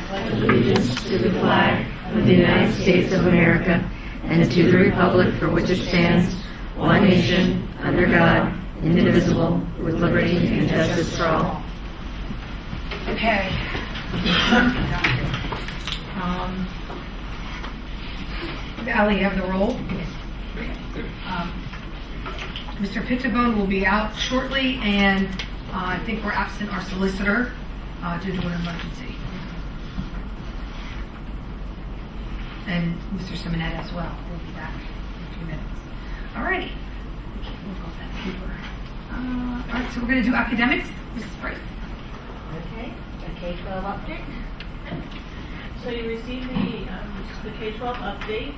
pledge allegiance to the flag of the United States of America and to the republic for which it stands, one nation, under God, indivisible, with liberty and justice for all. Okay. Ally, you have the roll. Mr. Pittibone will be out shortly, and I think we're absent our solicitor due to an emergency. And Mr. Simonette as well will be back in a few minutes. All righty. All right, so we're going to do academics. Mrs. Price. Okay, the K-12 update. So you received the K-12 update.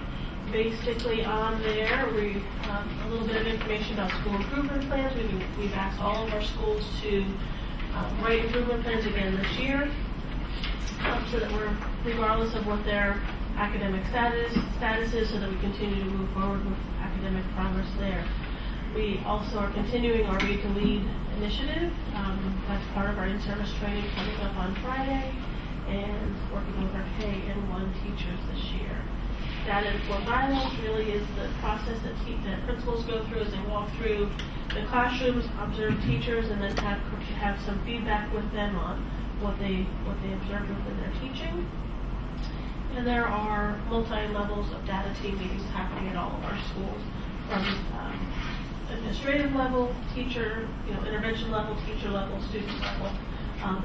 Basically on there, we have a little bit of information about school improvement plans. We've asked all of our schools to write improvement plans again this year, so that we're, regardless of what their academic status is, so that we continue to move forward with academic progress there. We also are continuing our Read to Lead initiative. That's part of our in-service training coming up on Friday, and working with our K-1 teachers this year. Data-informed violence really is the process that principals go through as they walk through the classrooms, observe teachers, and then have some feedback with them on what they observed within their teaching. And there are multi-levels of data team meetings happening at all of our schools, from administrative level, teacher, intervention level, teacher level, student level,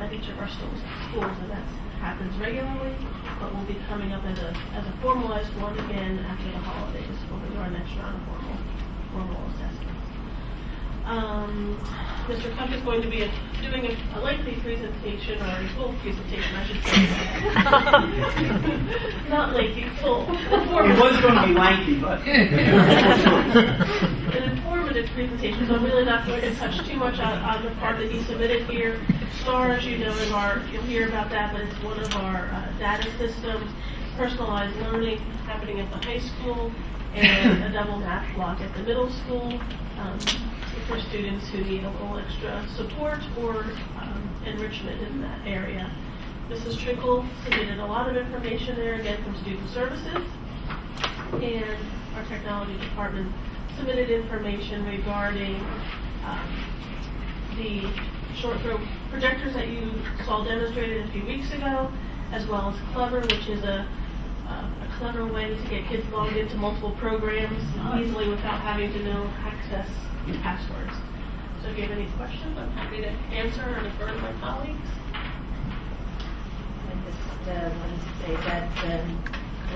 at each of our schools, and that happens regularly, but we'll be coming up as a formalized one again after the holidays. We'll do our next round of formal assessments. Mr. Cup is going to be doing a lengthy presentation, or a full presentation, I should say. Not lengthy, full. It was going to be lengthy, but an informative presentation, so I'm really not going to touch too much on the part that he submitted here. STAR, as you know, you'll hear about that, but it's one of our data systems, personalized learning happening at the high school, and a double math block at the middle school for students who need a little extra support or enrichment in that area. Mrs. Trinkle submitted a lot of information there, again, from Student Services, and our technology department submitted information regarding the short throw projectors that you saw demonstrated a few weeks ago, as well as Clever, which is a clever way to get kids logged into multiple programs easily without having to know access passwords. So if you have any questions, I'm happy to answer or defer to my colleagues. I just wanted to say that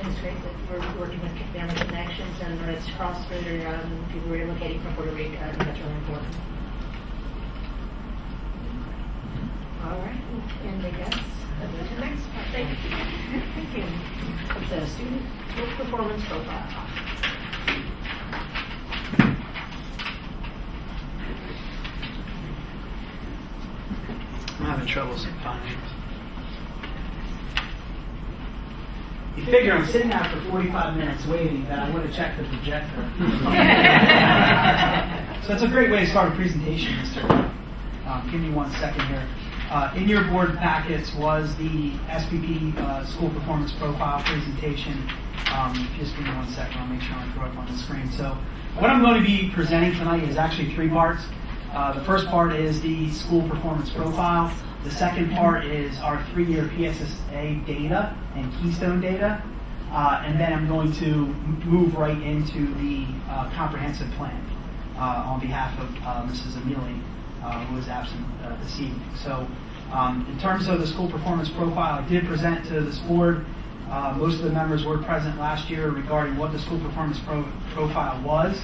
it's great that we're working with Family Connections and Red Cross for people relocating from Puerto Rico. I think that's really important. All right, and I guess I'll go to the next part. Thank you. Thank you. The student performance profile. I'm having trouble finding it. You figure I'm sitting out for 45 minutes waiting that I would have checked the projector. So that's a great way to start a presentation, Mr. Give me 1 second here. In your board packets was the SPP school performance profile presentation. Just give me 1 second, I'll make sure I throw it up on the screen. So what I'm going to be presenting tonight is actually 3 parts. The first part is the school performance profile. The second part is our 3-year PSSA data and Keystone data. And then I'm going to move right into the comprehensive plan on behalf of Mrs. Amelie, who is absent this evening. So in terms of the school performance profile, I did present to this board. Most of the members were present last year regarding what the school performance profile was.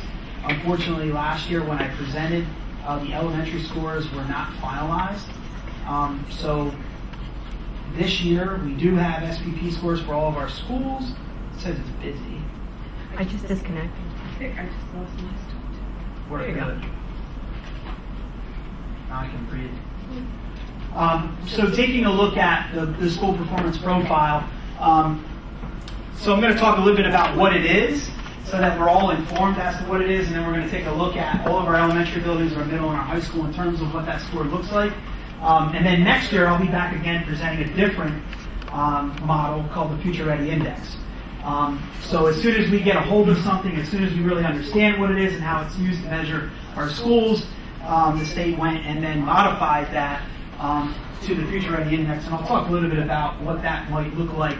Unfortunately, last year when I presented, the elementary scores were not finalized. So this year we do have SPP scores for all of our schools. It says it's busy. I just disconnected. I think I just lost my stuff. We're good. Now I can breathe. So taking a look at the school performance profile, so I'm going to talk a little bit about what it is so that we're all informed as to what it is, and then we're going to take a look at all of our elementary buildings, our middle, and our high school in terms of what that score looks like. And then next year I'll be back again presenting a different model called the Future Ready Index. So as soon as we get a hold of something, as soon as we really understand what it is and how it's used to measure our schools, the state went and then modified that to the Future Ready Index. And I'll talk a little bit about what that might look like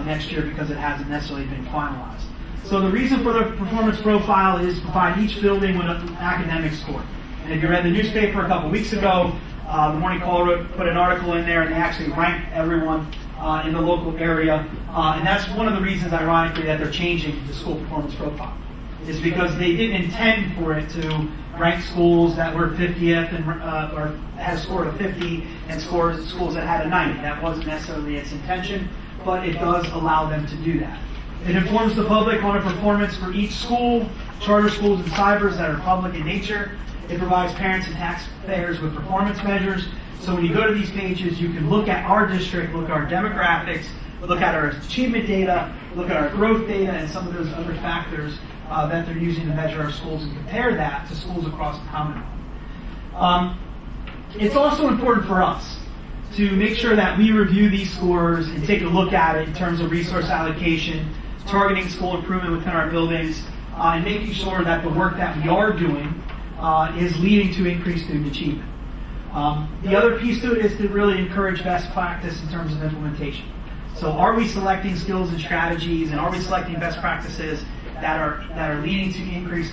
next year because it hasn't necessarily been finalized. So the reason for the performance profile is to provide each building with an academic score. And if you read the newspaper a couple weeks ago, the Morning Call put an article in there and they actually ranked everyone in the local area. And that's one of the reasons, ironically, that they're changing the school performance profile. Is because they didn't intend for it to rank schools that were 50th and or had a score of 50 and schools that had a 90. That wasn't necessarily its intention, but it does allow them to do that. It informs the public on a performance for each school, charter schools and cybers that are public in nature. It provides parents and taxpayers with performance measures. So when you go to these pages, you can look at our district, look at our demographics, look at our achievement data, look at our growth data, and some of those other factors that they're using to measure our schools and compare that to schools across the Commonwealth. It's also important for us to make sure that we review these scores and take a look at it in terms of resource allocation, targeting school improvement within our buildings, and making sure that the work that we are doing is leading to increased student achievement. The other piece to it is to really encourage best practice in terms of implementation. So are we selecting skills and strategies, and are we selecting best practices that are leading to increased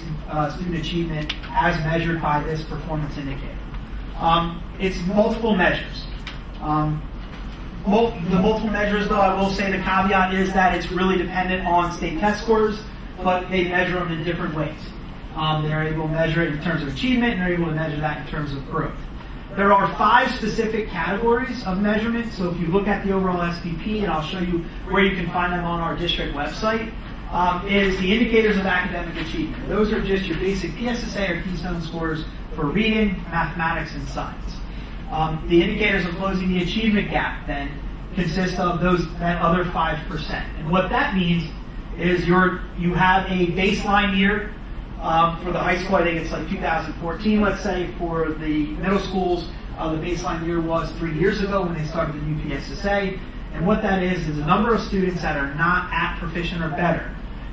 student achievement as measured by this performance indicator? It's multiple measures. The multiple measures, though, I will say the caveat is that it's really dependent on state test scores, but they measure them in different ways. They're able to measure it in terms of achievement, and they're able to measure that in terms of growth. There are 5 specific categories of measurement. So if you look at the overall SPP, and I'll show you where you can find them on our district website, is the indicators of academic achievement. Those are just your basic PSSA or Keystone scores for reading, mathematics, and science. The indicators of closing the achievement gap then consist of that other 5%. And what that means is you have a baseline year for the high school. I think it's like 2014, let's say. For the middle schools, the baseline year was 3 years ago when they started the new PSSA. And what that is the number of students that are not at proficient or better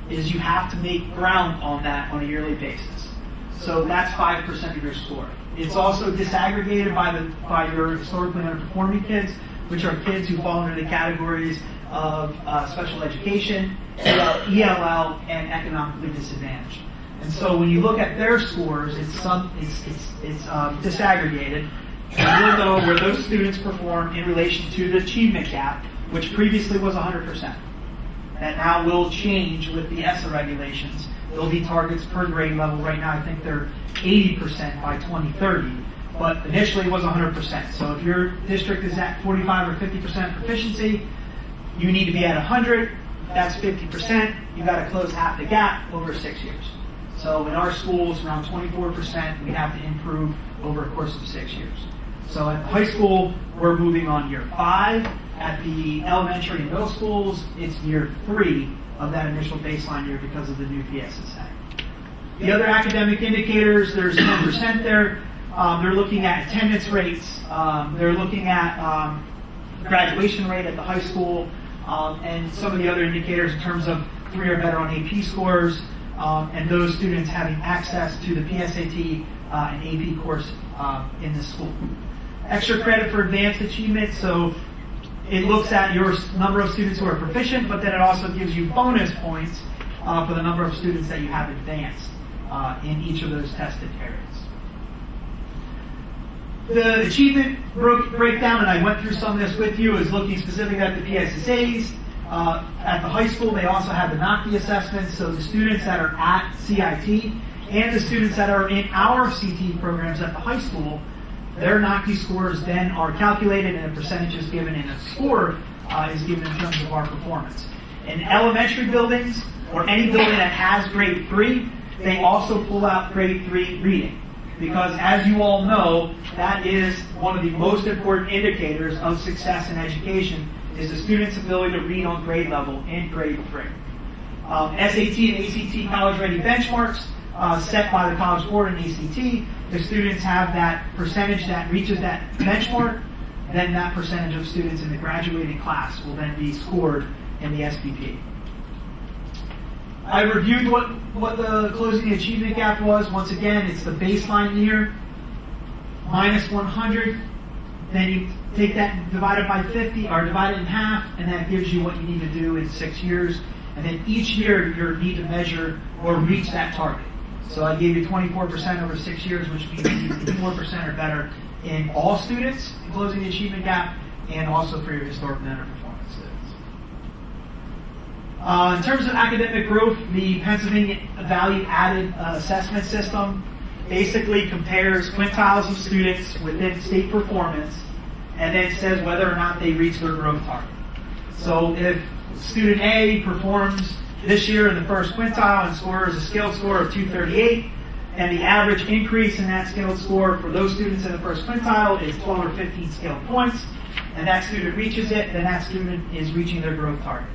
is you have to make ground on that on a yearly basis. So that's 5% of your score. It's also disaggregated by your historically underperforming kids, which are kids who fall under the categories of special education, ELL, and economically disadvantaged. And so when you look at their scores, it's disaggregated, and you'll know where those students perform in relation to the achievement gap, which previously was 100%. That now will change with the ESSA regulations. There'll be targets per grade level. Right now, I think they're 80% by 2030, but initially it was 100%. So if your district is at 45 or 50% proficiency, you need to be at 100. That's 50%. You got to close half the gap over 6 years. So in our schools, around 24%, we have to improve over a course of 6 years. So at high school, we're moving on year 5. At the elementary and middle schools, it's year 3 of that initial baseline year because of the new PSSA. The other academic indicators, there's 10% there. They're looking at attendance rates. They're looking at graduation rate at the high school, and some of the other indicators in terms of 3 or better on AP scores, and those students having access to the PSAT and AP course in the school. Extra credit for advanced achievement, so it looks at your number of students who are proficient, but then it also gives you bonus points for the number of students that you have advanced in each of those tested areas. The achievement breakdown, and I went through some of this with you, is looking specifically at the PSSAs. At the high school, they also have the NOCTI assessments, so the students that are at CIT and the students that are in our CT programs at the high school, their NOCTI scores then are calculated and a percentage is given and a score is given in terms of our performance. In elementary buildings, or any building that has grade 3, they also pull out grade 3 reading. Because as you all know, that is one of the most important indicators of success in education, is the student's ability to read on grade level in grade 3. SAT and ACT college ready benchmarks set by the College Board and ACT. The students have that percentage that reaches that benchmark, then that percentage of students in the graduating class will then be scored in the SPP. I reviewed what the closing the achievement gap was. Once again, it's the baseline year minus 100. Then you take that and divide it by 50, or divide it in half, and that gives you what you need to do in 6 years. And then each year you need to measure or reach that target. So I gave you 24% over 6 years, which means you need 4% or better in all students in closing the achievement gap, and also for your historical and underperformance students. In terms of academic growth, the Pennsylvania Value Added Assessment System basically compares quintiles of students within state performance and then says whether or not they reach their growth target. So if student A performs this year in the first quintile and scores a scaled score of 238, and the average increase in that scaled score for those students in the first quintile is 12 or 15 scaled points, and that student reaches it, then that student is reaching their growth target.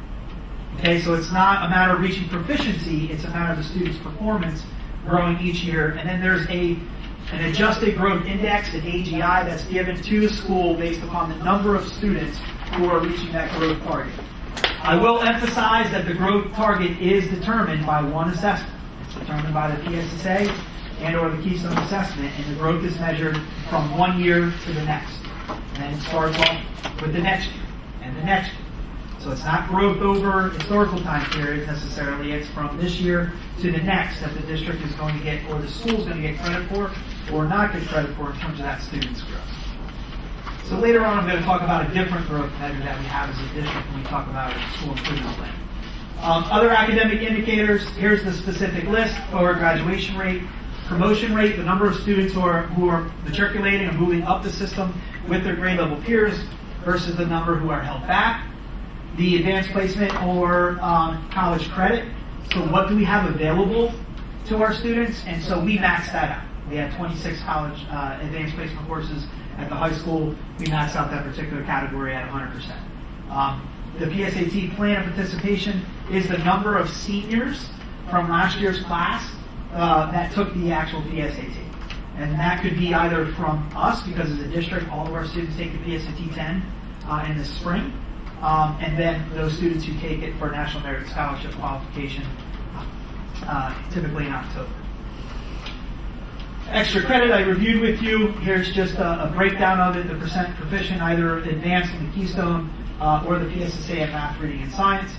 Okay, so it's not a matter of reaching proficiency, it's a matter of the student's performance growing each year. And then there's an adjusted growth index, an AGI, that's given to the school based upon the number of students who are reaching that growth target. I will emphasize that the growth target is determined by one assessment. It's determined by the PSSA and or the Keystone Assessment, and the growth is measured from 1 year to the next. And then it starts off with the next year and the next year. So it's not growth over historical time periods necessarily, it's from this year to the next that the district is going to get, or the school is going to get credit for, or not get credit for in terms of that student's growth. So later on I'm going to talk about a different growth measure that we have as a district when we talk about a school improvement plan. Other academic indicators, here's the specific list: forward graduation rate, promotion rate, the number of students who are matriculating and moving up the system with their grade level peers versus the number who are held back, the advanced placement or college credit. So what do we have available to our students? And so we maxed that out. We had 26 college advanced placement courses at the high school. We maxed out that particular category at 100%. The PSAT plan of participation is the number of seniors from last year's class that took the actual PSAT. And that could be either from us, because as a district, all of our students take the PSAT 10 in the spring. And then those students who take it for National Merit Scholarship qualification, typically in October. Extra credit I reviewed with you. Here's just a breakdown of it, the percent proficient, either advanced in the Keystone or the PSSA at math, reading, and science,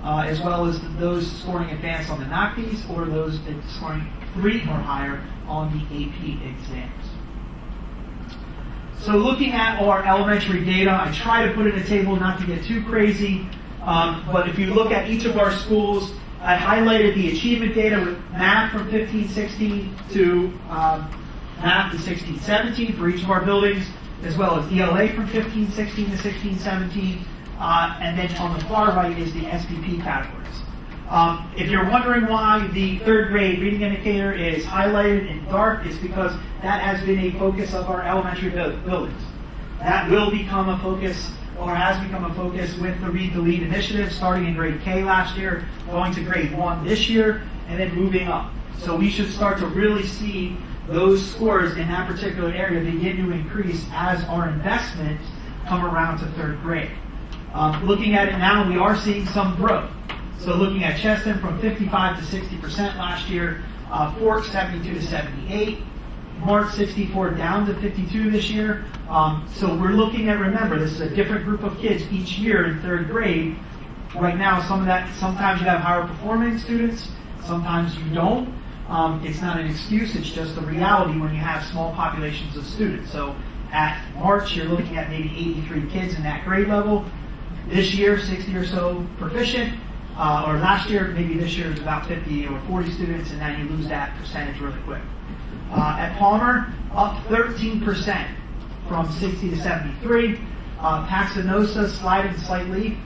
as well as those scoring advanced on the NOCTIs or those scoring 3 or higher on the AP exams. So looking at our elementary data, I try to put in a table not to get too crazy, but if you look at each of our schools, I highlighted the achievement data with math from 15-16 to math to 16-17 for each of our buildings, as well as ELA from 15-16 to 16-17, and then on the far right is the SPP categories. If you're wondering why the third grade reading indicator is highlighted in dark, it's because that has been a focus of our elementary buildings. That will become a focus, or has become a focus, with the Read to Lead initiative, starting in grade K last year, going to grade 1 this year, and then moving up. So we should start to really see those scores in that particular area begin to increase as our investments come around to third grade. Looking at it now, we are seeing some growth. So looking at Cheston from 55 to 60% last year, Fork 72 to 78, Mart 64 down to 52 this year. So we're looking at, remember, this is a different group of kids each year in third grade. Right now, sometimes you have higher performing students, sometimes you don't. It's not an excuse, it's just the reality when you have small populations of students. So at March, you're looking at maybe 83 kids in that grade level. This year, 60 or so proficient. Or last year, maybe this year is about 50 or 40 students, and then you lose that percentage really quick. At Palmer, up 13% from 60 to 73. Paxinosa slided slightly.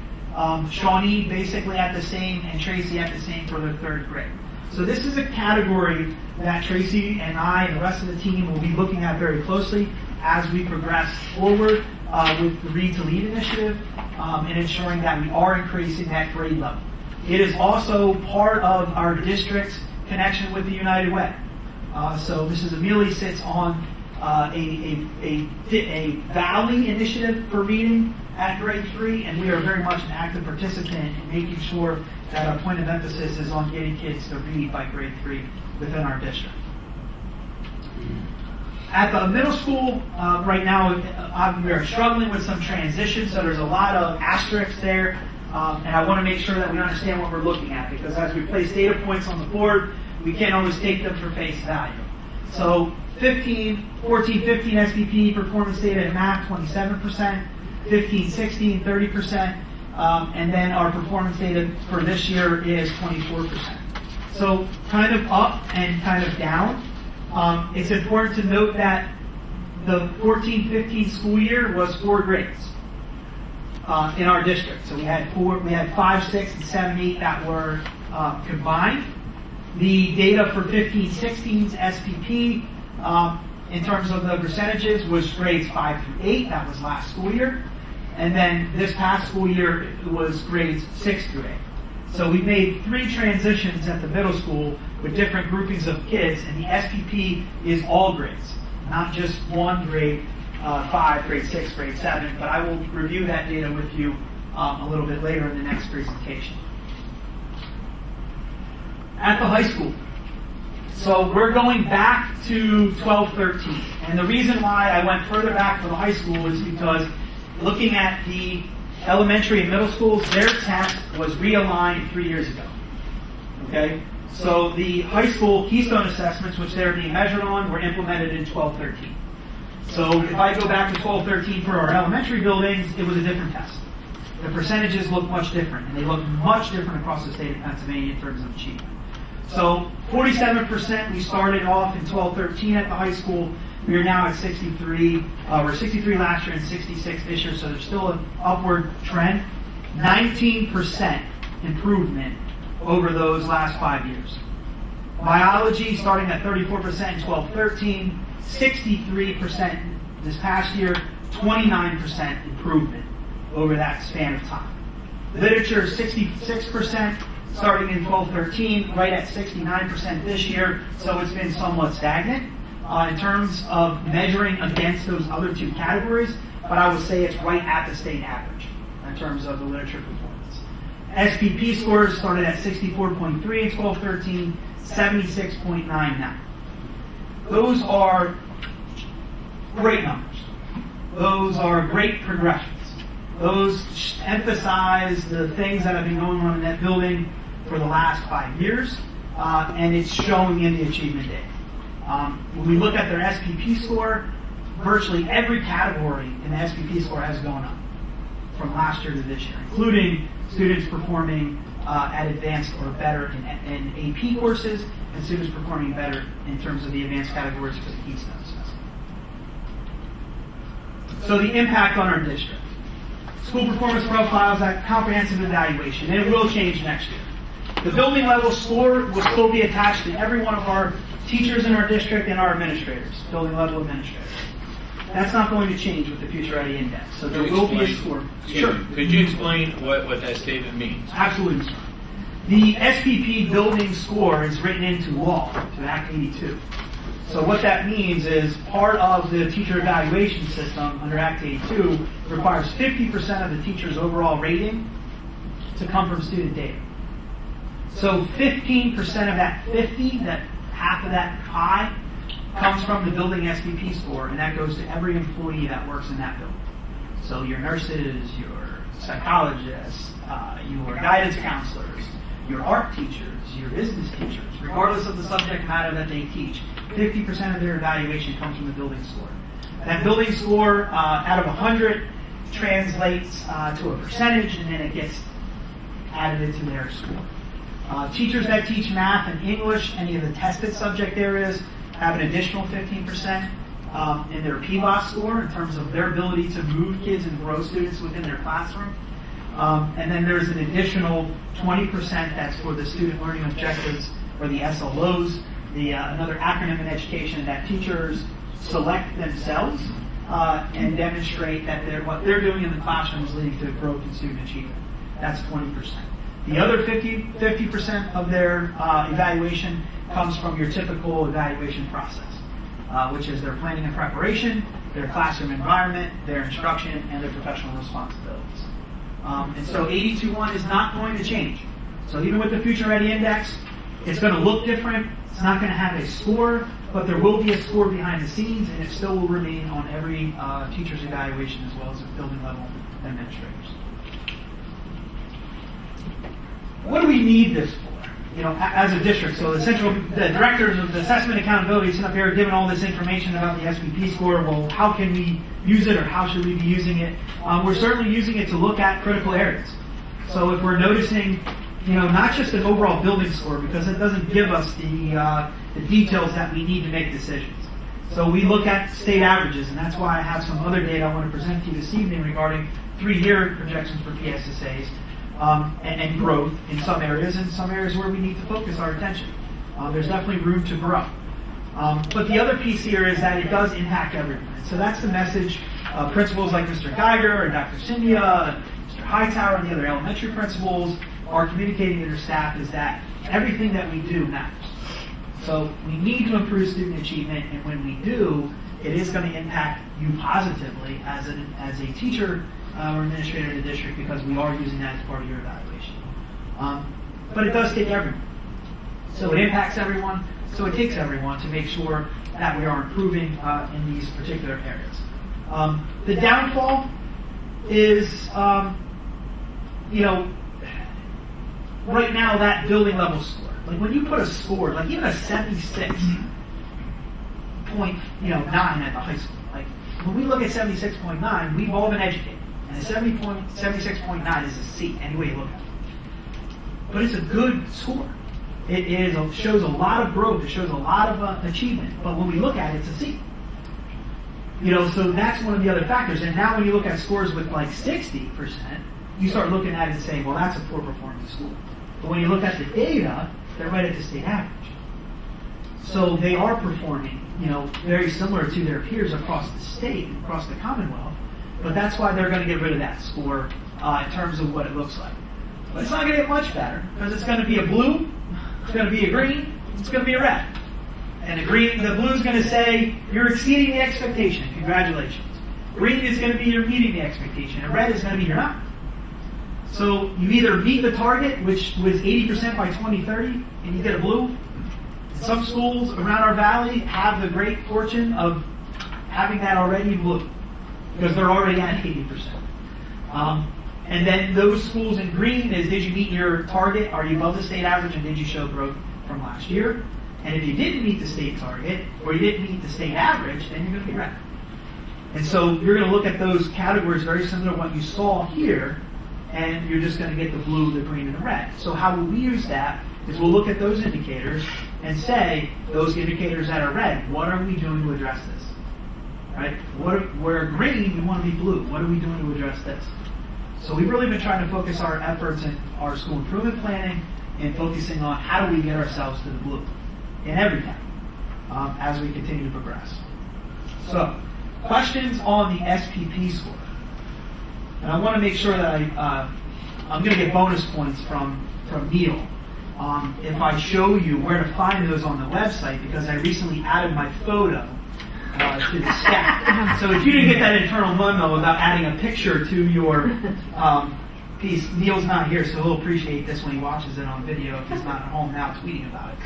Shawnee basically at the same, and Tracy at the same for their third grade. So this is a category that Tracy and I and the rest of the team will be looking at very closely as we progress forward with the Read to Lead initiative and ensuring that we are increasing that grade level. It is also part of our district's connection with the United Way. So Mrs. Amelie sits on a Valley initiative for reading at grade 3, and we are very much an active participant in making sure that our point of emphasis is on getting kids to read by grade 3 within our district. At the middle school, right now, we are struggling with some transitions, so there's a lot of asterisks there, and I want to make sure that we understand what we're looking at, because as we place data points on the board, we can't always take them for face value. So 14, 15 SPP performance data in math, 27%, 15, 16, 30%, and then our performance data for this year is 24%. So kind of up and kind of down. It's important to note that the 14-15 school year was 4 grades in our district. So we had 5, 6, and 7, 8 that were combined. The data for 15-16's SPP in terms of the percentages was grades 5 through 8. That was last school year. And then this past school year it was grades 6 through 8. So we made 3 transitions at the middle school with different groupings of kids, and the SPP is all grades, not just one grade 5, grade 6, grade 7, but I will review that data with you a little bit later in the next presentation. At the high school, so we're going back to 12-13, and the reason why I went further back for the high school is because looking at the elementary and middle schools, their test was realigned 3 years ago. Okay? So the high school Keystone assessments, which they're being measured on, were implemented in 12-13. So if I go back to 12-13 for our elementary buildings, it was a different test. The percentages look much different, and they look much different across the state of Pennsylvania in terms of achievement. So 47% we started off in 12-13 at the high school. We are now at 63. We're 63 last year and 66 this year, so there's still an upward trend. 19% improvement over those last 5 years. Biology starting at 34% in 12-13, 63% this past year, 29% improvement over that span of time. Literature 66% starting in 12-13, right at 69% this year, so it's been somewhat stagnant in terms of measuring against those other 2 categories, but I would say it's right at the state average in terms of the literature performance. SPP scores started at 64.3 in 12-13, 76.9 now. Those are great numbers. Those are great progressions. Those emphasize the things that have been going on in that building for the last 5 years, and it's showing in the achievement data. When we look at their SPP score, virtually every category in the SPP score has gone up from last year to this year, including students performing at advanced or better in AP courses, and students performing better in terms of the advanced categories for the Keystone assessment. So the impact on our district. School performance profiles at comprehensive evaluation, and it will change next year. The building level score will still be attached to every one of our teachers in our district and our administrators, building level administrators. That's not going to change with the Future Ready Index. So there will be a score. Sure. Could you explain what that statement means? Absolutely, sir. The SPP building score is written into law, to Act 82. So what that means is part of the teacher evaluation system under Act 82 requires 50% of the teacher's overall rating to come from student data. So 15% of that 50, that half of that pie, comes from the building SPP score, and that goes to every employee that works in that building. So your nurses, your psychologists, your guidance counselors, your art teachers, your business teachers, regardless of the subject matter that they teach, 50% of their evaluation comes from the building score. That building score out of 100 translates to a percentage, and then it gets added into their score. Teachers that teach math and English, any of the tested subject areas, have an additional 15% in their PBOS score in terms of their ability to move kids and grow students within their classroom. And then there's an additional 20% that's for the student learning objectives, or the SLOs, another acronym in education that teachers select themselves and demonstrate that what they're doing in the classroom is leading to growth in student achievement. That's 20%. The other 50% of their evaluation comes from your typical evaluation process. which is their planning and preparation, their classroom environment, their instruction, and their professional responsibilities. And so 82.1 is not going to change. So even with the Future Ready Index, it's going to look different. It's not going to have a score, but there will be a score behind the scenes, and it still will remain on every teacher's evaluation as well as the building level administrators. What do we need this for? As a district, so the directors of the assessment accountability sit up here giving all this information about the SPP score. Well, how can we use it, or how should we be using it? We're certainly using it to look at critical areas. So if we're noticing, not just an overall building score, because it doesn't give us the details that we need to make decisions. So we look at state averages, and that's why I have some other data I want to present to you this evening regarding 3-year projections for PSSAs. And growth in some areas, and some areas where we need to focus our attention. There's definitely room to grow. But the other piece here is that it does impact everyone. And so that's the message principals like Mr. Geiger and Dr. Cynthia, Mr. Hightower, and the other elementary principals are communicating to their staff, is that everything that we do matters. So we need to improve student achievement, and when we do, it is going to impact you positively as a teacher or administrator in the district, because we are using that as part of your evaluation. But it does take everyone. So it impacts everyone, so it takes everyone to make sure that we are improving in these particular areas. The downfall is, right now that building level score. Like when you put a score, like even a 76 point, 9 at the high school. Like when we look at 76.9, we've all been educated. And a 76.9 is a C, any way you look at it. But it's a good score. It shows a lot of growth. It shows a lot of achievement. But when we look at it, it's a C. So that's one of the other factors. And now when you look at scores with like 60%, you start looking at it and saying, well, that's a poor performing school. But when you look at the data, they're right at the state average. So they are performing, very similar to their peers across the state, across the Commonwealth. But that's why they're going to get rid of that score in terms of what it looks like. But it's not going to get much better, because it's going to be a blue, it's going to be a green, it's going to be a red. And the blue is going to say, you're exceeding the expectation, congratulations. Green is going to be you're meeting the expectation, and red is going to be you're not. So you either meet the target, which was 80% by 2030, and you get a blue. Some schools around our valley have the great fortune of having that already blue, because they're already at 80%. And then those schools in green is, did you meet your target? Are you above the state average, and did you show growth from last year? And if you didn't meet the state target, or you didn't meet the state average, then you're going to be red. And so you're going to look at those categories very similar to what you saw here, and you're just going to get the blue, the green, and the red. So how will we use that is we'll look at those indicators and say, those indicators that are red, what are we doing to address this? Right? Where green, we want to be blue. What are we doing to address this? So we've really been trying to focus our efforts in our school improvement planning and focusing on how do we get ourselves to the blue in every county as we continue to progress. So, questions on the SPP score. And I want to make sure that I'm going to get bonus points from Neil if I show you where to find those on the website, because I recently added my photo to the stack. So if you didn't get that internal memo about adding a picture to your piece, Neil's not here, so he'll appreciate this when he watches it on video if he's not at home now tweeting about it.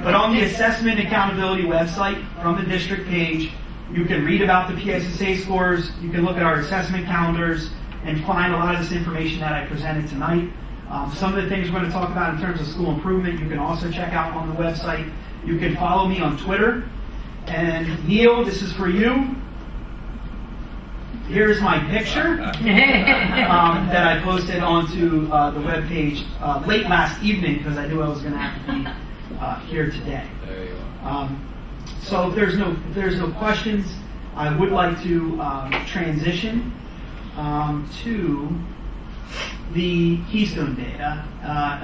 But on the Assessment Accountability website, from the district page, you can read about the PSSA scores, you can look at our assessment calendars, and find a lot of this information that I presented tonight. Some of the things we're going to talk about in terms of school improvement, you can also check out on the website. You can follow me on Twitter. And Neil, this is for you. Here's my picture that I posted onto the webpage late last evening, because I knew I was going to have to be here today. There you are. So if there's no questions, I would like to transition to the Keystone data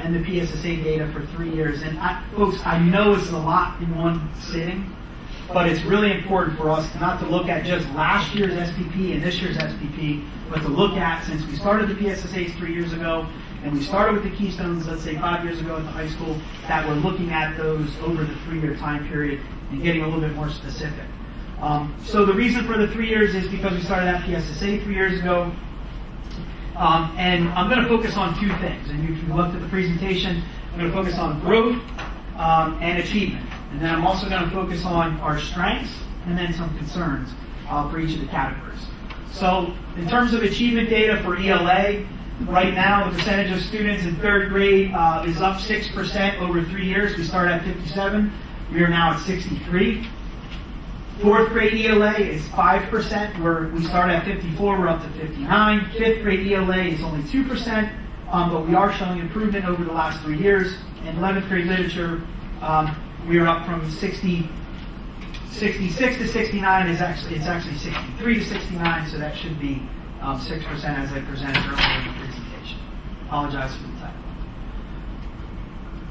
and the PSSA data for 3 years. And folks, I know it's a lot in one sitting, but it's really important for us not to look at just last year's SPP and this year's SPP, but to look at, since we started the PSSAs 3 years ago, And we started with the keystones, let's say 5 years ago at the high school, that we're looking at those over the 3-year time period and getting a little bit more specific. So the reason for the 3 years is because we started at PSSA 3 years ago. And I'm going to focus on two things. And if you looked at the presentation, I'm going to focus on growth and achievement. And then I'm also going to focus on our strengths and then some concerns for each of the categories. So in terms of achievement data for ELA, right now the percentage of students in 3rd grade is up 6% over 3 years. We started at 57. We are now at 63. 4th grade ELA is 5%, we started at 54, we're up to 59. 5th grade ELA is only 2%, but we are showing improvement over the last 3 years. In 11th grade literature, we are up from 66 to 69, it's actually 63 to 69, so that should be 6% as I presented earlier in the presentation. Apologize for the typo.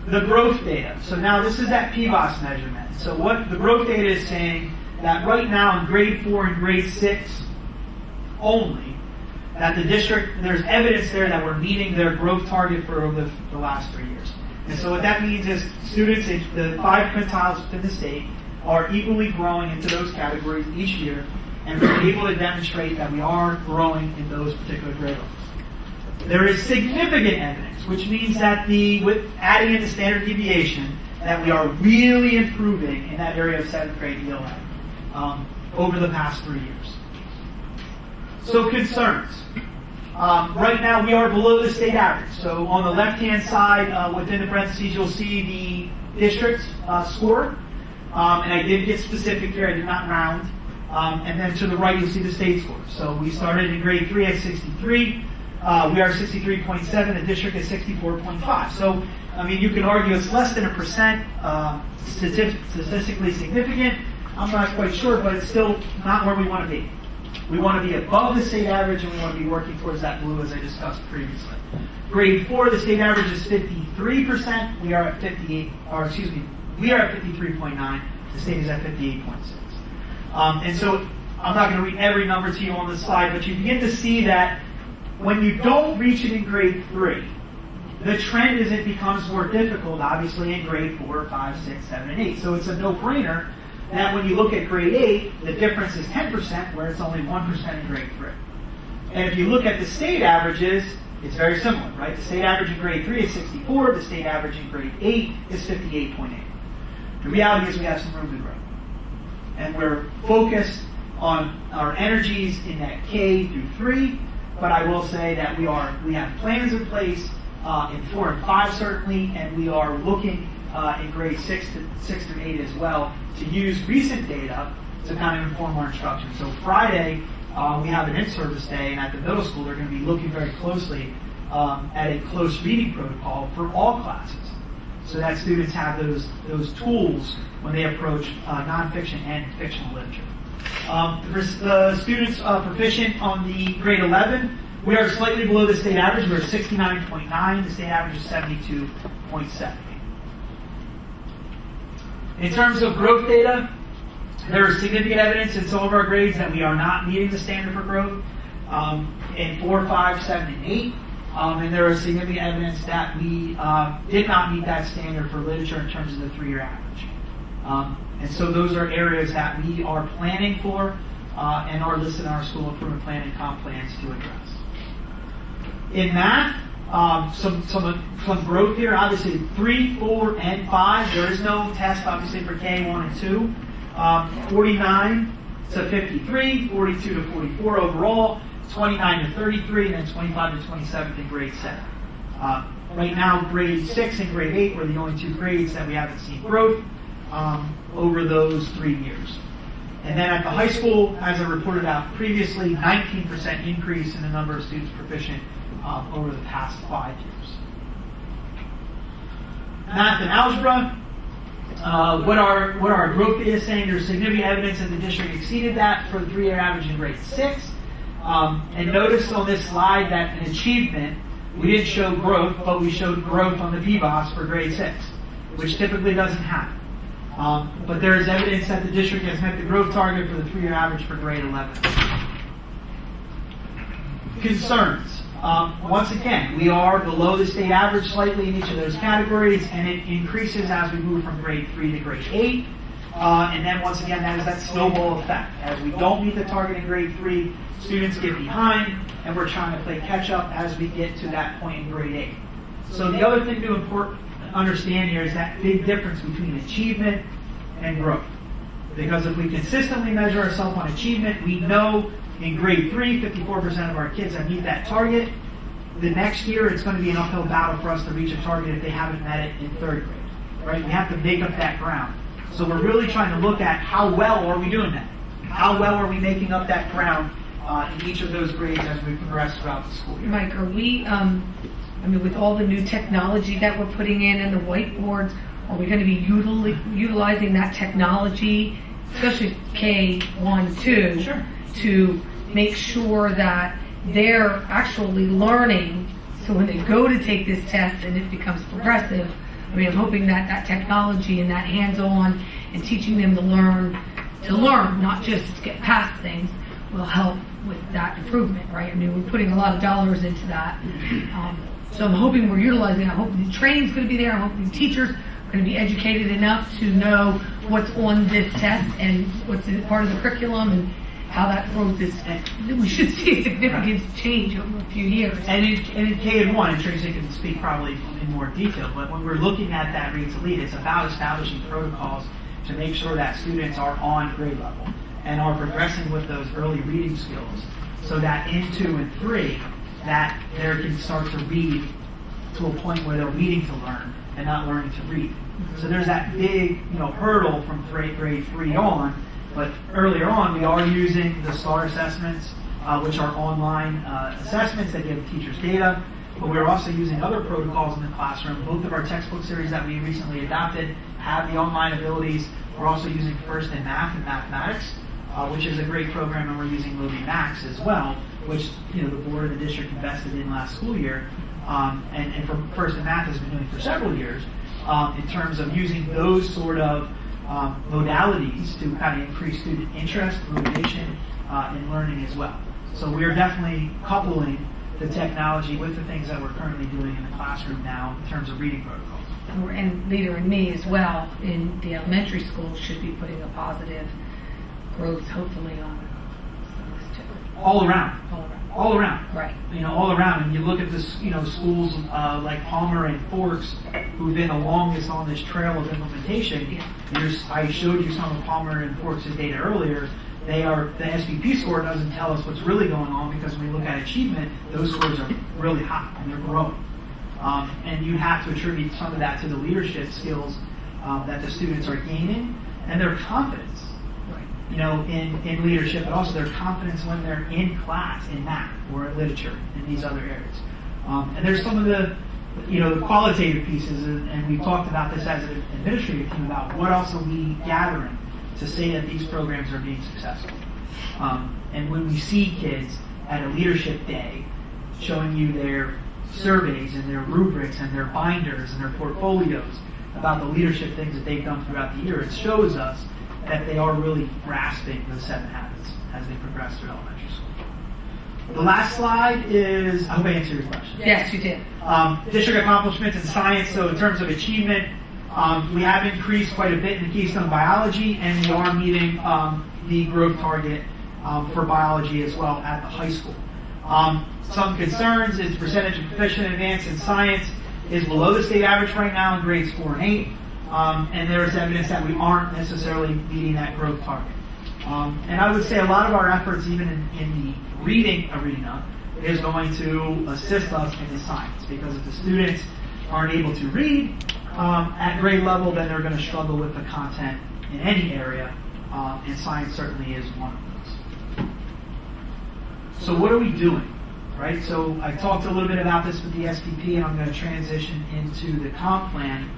The growth data. So now this is that PBOS measurement. So what the growth data is saying that right now in grade 4 and grade 6 only, that the district, there's evidence there that we're meeting their growth target for over the last 3 years. And so what that means is students in the 5 quintiles within the state are equally growing into those categories each year, and we're able to demonstrate that we are growing in those particular grade levels. There is significant evidence, which means that with adding in the standard deviation, that we are really improving in that area of 7th grade ELA. Over the past 3 years. So concerns. Right now we are below the state average. So on the left-hand side, within the parentheses, you'll see the district's score. And I did get specific here, I did not round. And then to the right, you'll see the state score. So we started in grade 3 at 63. We are 63.7, the district is 64.5. So, I mean, you can argue it's less than 1%, statistically significant. I'm not quite sure, but it's still not where we want to be. We want to be above the state average, and we want to be working towards that blue, as I discussed previously. Grade 4, the state average is 53%. We are at 53.9. The state is at 58.6. And so I'm not going to read every number to you on the slide, but you begin to see that when you don't reach it in grade 3, the trend is it becomes more difficult, obviously, in grade 4, 5, 6, 7, and 8. So it's a no-brainer that when you look at grade 8, the difference is 10%, where it's only 1% in grade 3. And if you look at the state averages, it's very similar, right? The state average in grade 3 is 64, the state average in grade 8 is 58.8. The reality is we have some room to grow. And we're focused on our energies in that K through 3, but I will say that we have plans in place in 4 and 5 certainly, and we are looking in grade 6 through 8 as well to use recent data to kind of inform our instruction. So Friday, we have an in-service day, and at the middle school, they're going to be looking very closely at a close reading protocol for all classes, so that students have those tools when they approach nonfiction and fictional literature. The students proficient on the grade 11, we are slightly below the state average. We're 69.9. The state average is 72.7. In terms of growth data, there is significant evidence in some of our grades that we are not meeting the standard for growth in 4, 5, 7, and 8. And there is significant evidence that we did not meet that standard for literature in terms of the 3-year average. And so those are areas that we are planning for and are listed in our school improvement plan and comp plans to address. In math, some growth here. Obviously, 3, 4, and 5. There is no test, obviously, for K, 1, and 2. 49 to 53, 42 to 44 overall, 29 to 33, and then 25 to 27 in grade 7. Right now, grade 6 and grade 8 were the only 2 grades that we haven't seen growth over those 3 years. And then at the high school, as I reported out previously, 19% increase in the number of students proficient over the past 5 years. Math and algebra. What our growth data is saying, there's significant evidence that the district exceeded that for the 3-year average in grade 6. And notice on this slide that in achievement, we didn't show growth, but we showed growth on the PBOS for grade 6, which typically doesn't happen. But there is evidence that the district has met the growth target for the 3-year average for grade 11. Concerns. Once again, we are below the state average slightly in each of those categories, and it increases as we move from grade 3 to grade 8. And then once again, that is that snowball effect. As we don't meet the target in grade 3, students get behind, and we're trying to play catch up as we get to that point in grade 8. So the other thing to understand here is that big difference between achievement and growth. Because if we consistently measure ourselves on achievement, we know in grade 3, 54% of our kids that meet that target. The next year, it's going to be an uphill battle for us to reach a target if they haven't met it in 3rd grade. Right? We have to make up that ground. So we're really trying to look at how well are we doing that? How well are we making up that ground in each of those grades as we progress throughout the school year? Mike, are we, with all the new technology that we're putting in and the whiteboards, are we going to be utilizing that technology, especially K-1, 2, Sure. to make sure that they're actually learning, so when they go to take this test and it becomes progressive, I'm hoping that that technology and that hands-on and teaching them to learn, not just get past things, will help with that improvement, right? We're putting a lot of dollars into that. So I'm hoping we're utilizing it. I hope the training's going to be there. I hope the teachers are going to be educated enough to know what's on this test and what's part of the curriculum and how that growth is. We should see a significant change over a few years. And in K-1, and Tracy can speak probably in more detail, but when we're looking at that Read to Lead, it's about establishing protocols to make sure that students are on grade level and are progressing with those early reading skills so that in 2 and 3, that they can start to read to a point where they're reading to learn and not learning to read. So there's that big hurdle from grade 3 on. But earlier on, we are using the STAR assessments, which are online assessments that give teachers data. But we're also using other protocols in the classroom. Both of our textbook series that we recently adopted have the online abilities. We're also using First in Math and Mathematics, which is a great program, and we're using Moby Max as well, which the board of the district invested in last school year, and for First in Math has been doing for several years, in terms of using those sort of modalities to kind of increase student interest, motivation, in learning as well. So we're definitely coupling the technology with the things that we're currently doing in the classroom now in terms of reading protocols. And Leader and me as well in the elementary school should be putting a positive growth, hopefully, on this too. All around. All around. Right. All around. And you look at this, schools like Palmer and Forks, who've been the longest on this trail of implementation. Yeah. I showed you some of Palmer and Forks' data earlier. The SPP score doesn't tell us what's really going on, because when we look at achievement, those scores are really high and they're growing. And you have to attribute some of that to the leadership skills that the students are gaining and their confidence. In leadership, but also their confidence when they're in class, in math or in literature, in these other areas. And there's some of the qualitative pieces, and we've talked about this as an administrative team about what else are we gathering to say that these programs are being successful. And when we see kids at a leadership day showing you their surveys and their rubrics and their binders and their portfolios about the leadership things that they've done throughout the year, it shows us that they are really grasping the 7 habits as they progress through elementary school. The last slide is, I hope I answered your question. Yes, you did. District accomplishments in science. So in terms of achievement, we have increased quite a bit in Keystone Biology, and we are meeting the growth target for biology as well at the high school. Some concerns is the percentage of proficient and advanced in science is below the state average right now in grades 4 and 8. And there is evidence that we aren't necessarily meeting that growth target. And I would say a lot of our efforts, even in the reading arena, is going to assist us in the science, because if the students aren't able to read at grade level, then they're going to struggle with the content in any area, and science certainly is one of those. So what are we doing? Right? So I talked a little bit about this with the SPP, and I'm going to transition into the comp plan.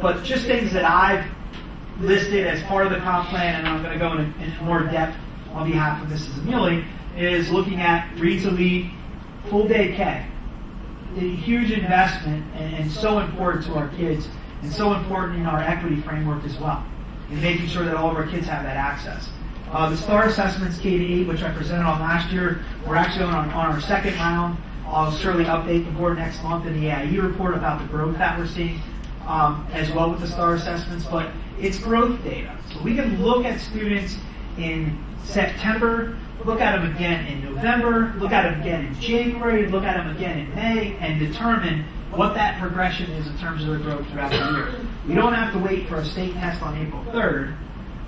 But just things that I've listed as part of the comp plan, and I'm going to go in more depth on behalf of Mrs. Amelie, is looking at Read to Lead, full day K. A huge investment and so important to our kids, and so important in our equity framework as well, in making sure that all of our kids have that access. The STAR assessments K-8, which I presented on last year, we're actually on our second round. I'll surely update the board next month in the AIE report about the growth that we're seeing, as well with the STAR assessments, but it's growth data. So we can look at students in September, look at them again in November, look at them again in January, look at them again in May, and determine what that progression is in terms of their growth throughout the year. We don't have to wait for a state test on April 3rd,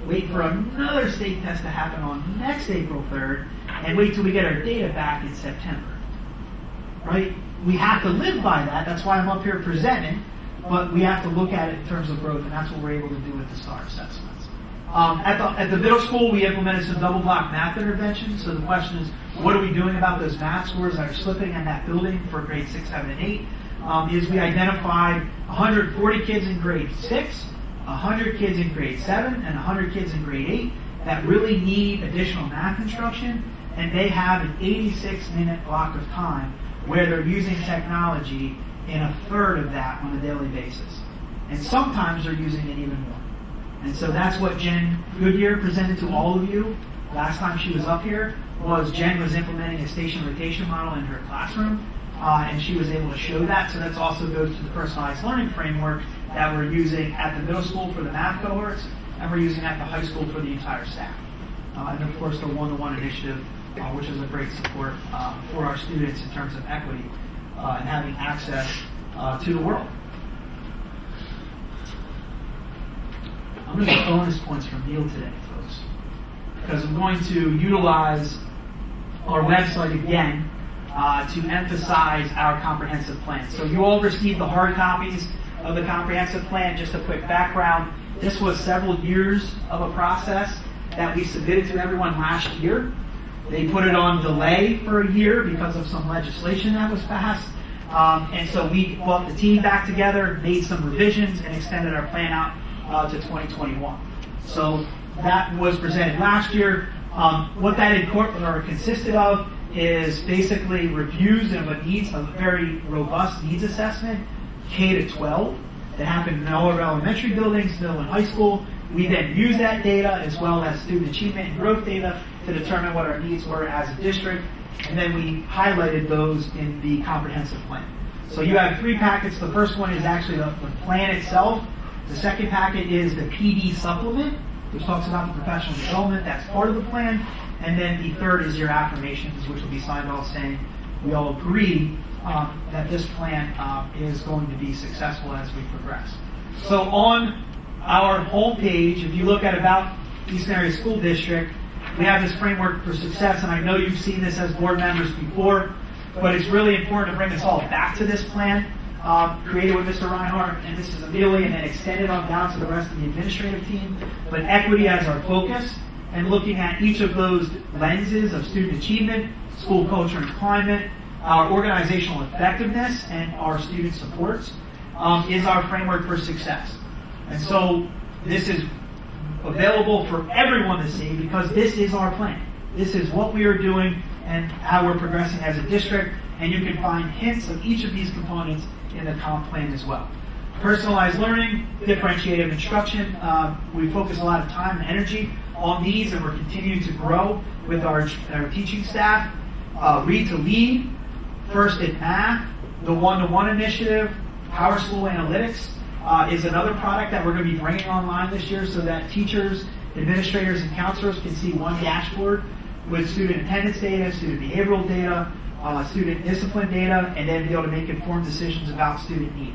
wait for another state test to happen on next April 3rd, and wait till we get our data back in September. Right? We have to live by that. That's why I'm up here presenting, but we have to look at it in terms of growth, and that's what we're able to do with the STAR assessments. At the middle school, we implemented some double block math interventions. So the question is, what are we doing about those math scores that are slipping in that building for grades 6, 7, and 8? Is we identified 140 kids in grade 6, 100 kids in grade 7, and 100 kids in grade 8 that really need additional math instruction, and they have an 86-minute block of time where they're using technology in a third of that on a daily basis. And sometimes they're using it even more. And so that's what Jen Goodyear presented to all of you last time she was up here, was Jen was implementing a station rotation model in her classroom, and she was able to show that. So that also goes to the personalized learning framework that we're using at the middle school for the math cohorts, and we're using at the high school for the entire staff. And of course the one-to-one initiative, which is a great support for our students in terms of equity and having access to the world. I'm going to get bonus points from Neil today, folks, because I'm going to utilize our website again to emphasize our comprehensive plan. So you all received the hard copies of the comprehensive plan. Just a quick background. This was several years of a process that we submitted to everyone last year. They put it on delay for a year because of some legislation that was passed. And so we brought the team back together, made some revisions, and extended our plan out to 2021. So that was presented last year. What that consisted of is basically reviews of a very robust needs assessment, K to 12, that happened in all our elementary buildings, middle and high school. We then use that data as well as student achievement and growth data to determine what our needs were as a district, and then we highlighted those in the comprehensive plan. So you have 3 packets. The first one is actually the plan itself. The second packet is the PD supplement, which talks about the professional development. That's part of the plan. And then the third is your affirmations, which will be signed off saying we all agree that this plan is going to be successful as we progress. So on our homepage, if you look at About Eastern Area School District, we have this framework for success, and I know you've seen this as board members before, but it's really important to bring us all back to this plan, created with Mr. Reinhardt and Mrs. Amelia, and then extended on down to the rest of the administrative team, but equity as our focus, and looking at each of those lenses of student achievement, school culture and climate, our organizational effectiveness, and our student supports, is our framework for success. And so this is available for everyone to see because this is our plan. This is what we are doing and how we're progressing as a district, and you can find hints of each of these components in the comp plan as well. Personalized learning, differentiated instruction, we focus a lot of time and energy on these, and we're continuing to grow with our teaching staff. Read to Lead, First in Math, the one-to-one initiative, Power School Analytics is another product that we're going to be bringing online this year so that teachers, administrators, and counselors can see one dashboard with student attendance data, student behavioral data, student discipline data, and then be able to make informed decisions about student need.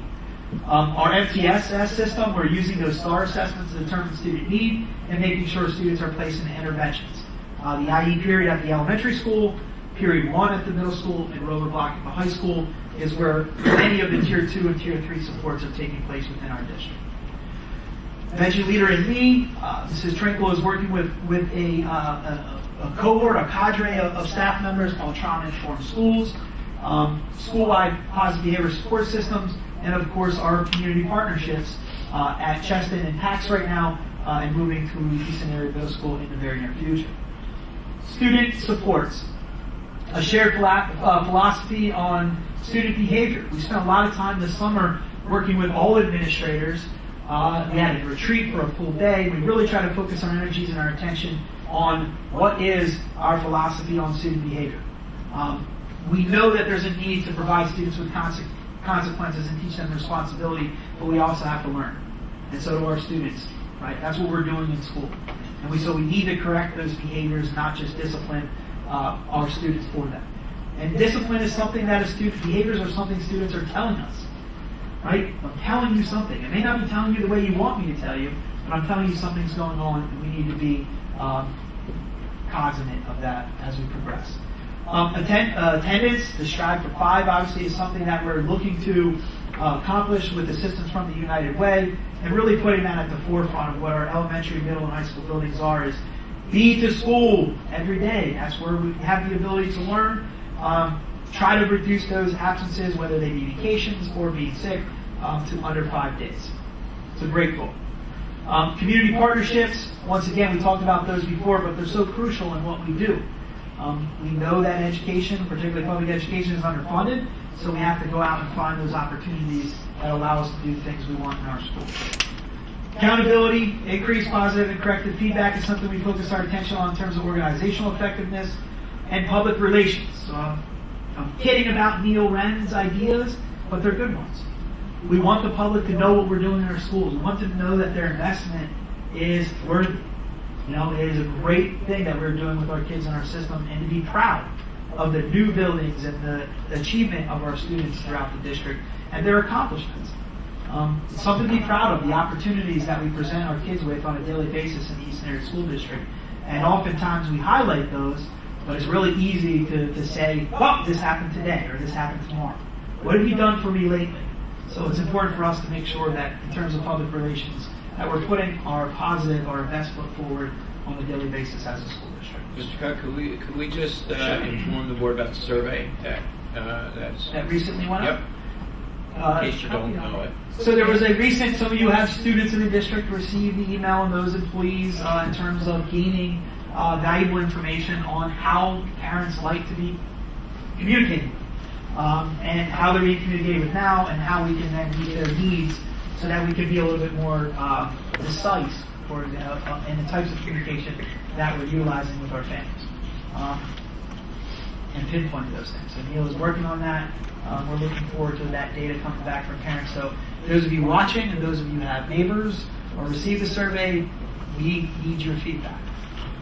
Our MTSS system, we're using those STAR assessments to determine student need and making sure students are placed in interventions. The IE period at the elementary school, period 1 at the middle school, and rover block at the high school is where many of the Tier 2 and Tier 3 supports are taking place within our district. Mention Leader in Me, Mrs. Trinkle is working with a cohort, a cadre of staff members called Trauma Informed Schools, school-wide positive behavior support systems, and of course our community partnerships at Cheston and Pax right now, and moving to Eastern Area Middle School in the very near future. Student supports. A shared philosophy on student behavior. We spent a lot of time this summer working with all administrators We had a retreat for a full day. We really try to focus our energies and our attention on what is our philosophy on student behavior. We know that there's a need to provide students with consequences and teach them responsibility, but we also have to learn. And so do our students, right? That's what we're doing in school. And so we need to correct those behaviors, not just discipline our students for them. And discipline is something that behaviors are something students are telling us, right? I'm telling you something. It may not be telling you the way you want me to tell you, but I'm telling you something's going on, and we need to be cognizant of that as we progress. Attendance, the strive for 5, obviously, is something that we're looking to accomplish with assistance from the United Way, and really putting that at the forefront of what our elementary, middle, and high school buildings are is be to school every day. That's where we have the ability to learn. Try to reduce those absences, whether they be vacations or being sick, to under 5 days. It's a great goal. Community partnerships, once again, we talked about those before, but they're so crucial in what we do. We know that education, particularly public education, is underfunded, so we have to go out and find those opportunities that allow us to do things we want in our schools. Accountability, increased positive and corrective feedback is something we focus our attention on in terms of organizational effectiveness and public relations. So I'm kidding about Neil Wren's ideas, but they're good ones. We want the public to know what we're doing in our schools. We want them to know that their investment is worthy. You know, it is a great thing that we're doing with our kids in our system, and to be proud of the new buildings and the achievement of our students throughout the district and their accomplishments. It's something to be proud of, the opportunities that we present our kids with on a daily basis in the Eastern Area School District. And oftentimes we highlight those, but it's really easy to say, well, this happened today or this happened tomorrow. What have you done for me lately? So it's important for us to make sure that in terms of public relations, that we're putting our positive, our best foot forward on a daily basis as a school district. Mr. Cook, could we just inform the board about the survey That recently went up? Yep. In case you don't know it. So there was a recent, some of you have students in the district receive the email and those employees in terms of gaining valuable information on how parents like to be communicated and how they're being communicated with now and how we can then meet their needs so that we can be a little bit more precise for in the types of communication that we're utilizing with our families and pinpoint those things. So Neil is working on that. We're looking forward to that data coming back from parents. So those of you watching and those of you who have neighbors or received the survey, we need your feedback.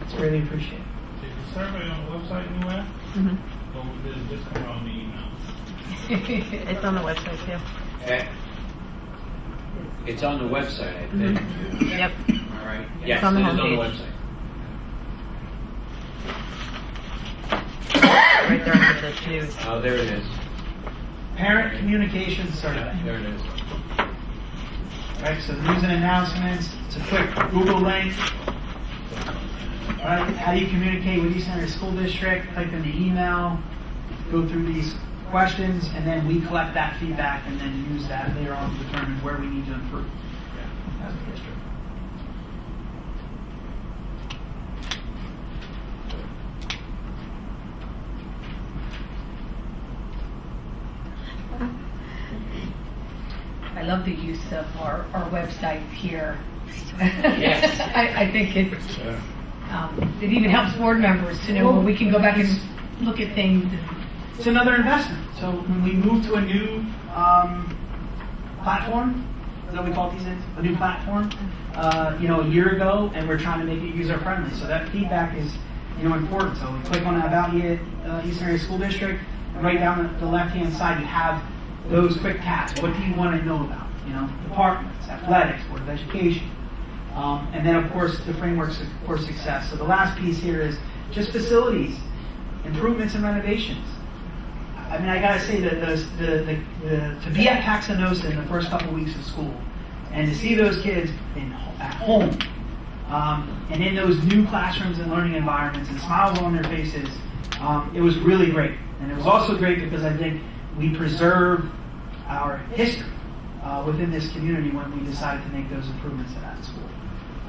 It's really appreciated. Is the survey on the website new app? Mm-hmm. Or did it just come on the email? It's on the website too. It's on the website, I think. Yep. All right. Yes, It's on the it is on the homepage. website. Right there under the news. Oh, there it is. Parent communication survey. There it is. Right, so news and announcements. It's a quick Google link. All right, how do you communicate with Eastern Area School District? Type in the email, go through these questions, and then we collect that feedback and then use that later on to determine where we need to improve as a district. I love the use of our website here. Yes. I think it's, it even helps board members to know when we can go back and look at things. It's another investment. So when we move to a new platform, is that what we call these things? A new platform, a year ago, and we're trying to make it user friendly. So that feedback is, important. So we click on About Eastern Area School District, and right down the left-hand side, you have those quick tabs. What do you want to know about? Departments, athletics, Board of Education, and then of course the frameworks for success. So the last piece here is just facilities, improvements and renovations. I mean, I gotta say that to be at Paxanosa in the first couple of weeks of school and to see those kids at home and in those new classrooms and learning environments and smiles on their faces, it was really great. And it was also great because I think we preserve our history within this community when we decided to make those improvements in that school.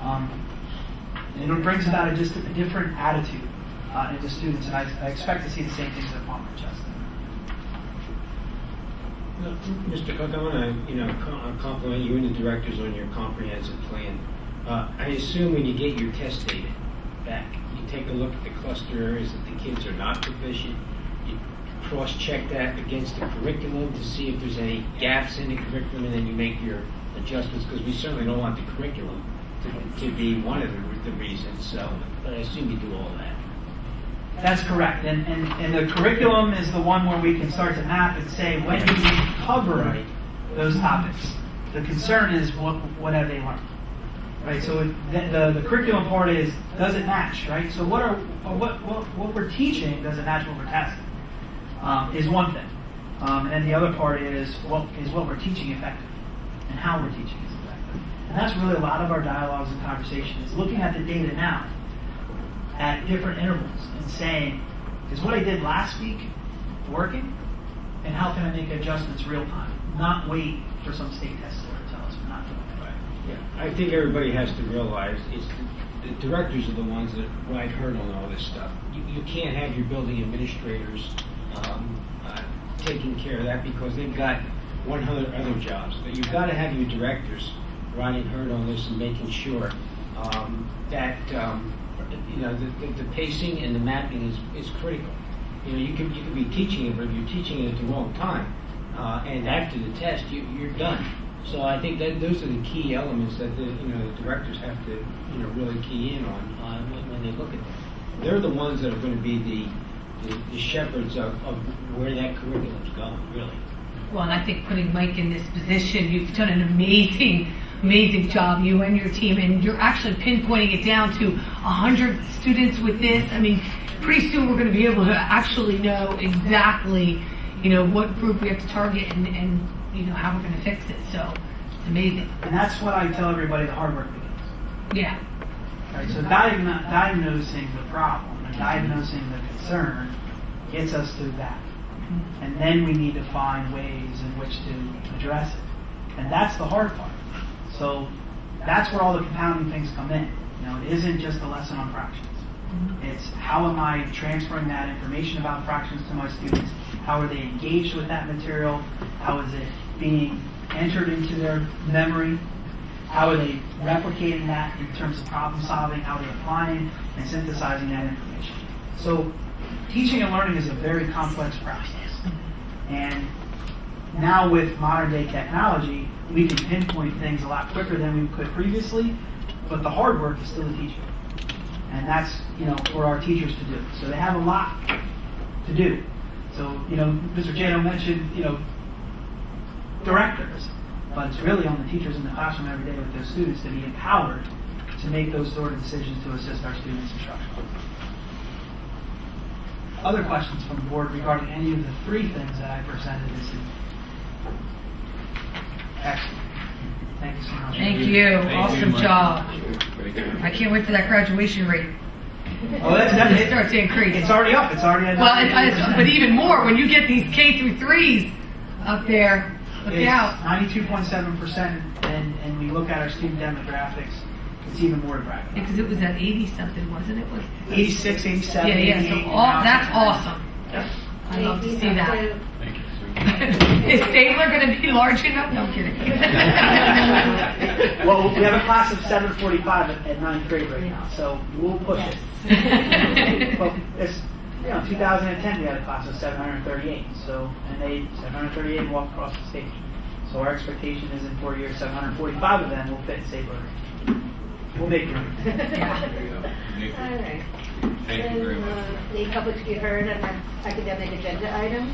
And it brings about just a different attitude into students, and I expect to see the same things at Palmer Chester. Mr. Cook, I want to, compliment you and the directors on your comprehensive plan. I assume when you get your test data back, you take a look at the cluster areas that the kids are not proficient. You cross-check that against the curriculum to see if there's any gaps in the curriculum, and then you make your adjustments, because we certainly don't want the curriculum to be one of the reasons. So, but I assume you do all of that. That's correct. And the curriculum is the one where we can start to map and say, when do we cover those topics? The concern is what have they learned? Right, so the curriculum part is, does it match, right? So what we're teaching, does it match what we're testing? Is one thing. And then the other part is what we're teaching effective and how we're teaching is effective. And that's really a lot of our dialogues and conversations, looking at the data now at different intervals and saying, is what I did last week working? And how can I make adjustments real time? Not wait for some state test to tell us we're not doing it right. Yeah, I think everybody has to realize it's the directors are the ones that ride herd on all this stuff. You can't have your building administrators taking care of that because they've got 100 other jobs. But you've got to have your directors riding herd on this and making sure that the pacing and the mapping is critical. You could be teaching it, but if you're teaching it at the wrong time, and after the test, you're done. So I think that those are the key elements that the directors have to really key in on when they look at that. They're the ones that are going to be the shepherds of where that curriculum's going, really. Well, and I think putting Mike in this position, you've done an amazing job, you and your team, and you're actually pinpointing it down to 100 students with this. I mean, pretty soon we're going to be able to actually know exactly, what group we have to target and how we're going to fix it. So it's amazing. And that's what I tell everybody, the hard work begins. Yeah. Right, so diagnosing the problem and diagnosing the concern gets us through that. And then we need to find ways in which to address it. And that's the hard part. So that's where all the compounding things come in. It isn't just a lesson on fractions. It's how am I transferring that information about fractions to my students? How are they engaged with that material? How is it being entered into their memory? How are they replicating that in terms of problem solving? How are they applying and synthesizing that information? So teaching and learning is a very complex process. And now with modern day technology, we can pinpoint things a lot quicker than we could previously, but the hard work is still the teaching. And that's, for our teachers to do. So they have a lot to do. So, Mr. Jano mentioned, directors, but it's really on the teachers in the classroom every day with those students to be empowered to make those sort of decisions to assist our students instructionally. Other questions from the board regarding any of the three things that I presented this evening? Excellent. Thank you so much. Thank you. Awesome job. Very good. I can't wait for that graduation rate. Oh, that's It definitely. starts to increase. It's already up. It's already at Well, 92%. but even more when you get these K through 3s up there. Look It's out. 92.7%, and we look at our student demographics, it's even more to brag about. Because it was at 80 something, wasn't it? 86, 87, Yeah, 88. so that's awesome. I love to see that. Thank you, sir. Is Stabler going to be large enough? No, I'm kidding. Well, we have a class of 745 at 9th grade right now, so we'll push it. Well, it's, 2010 we had a class of 738, and 738 walked across the stage. So our expectation is in 4 years, 745 of them will fit Stabler. We'll make room. There you go. Thank All you. right. Thank you very much. Any public to be heard on our academic agenda items?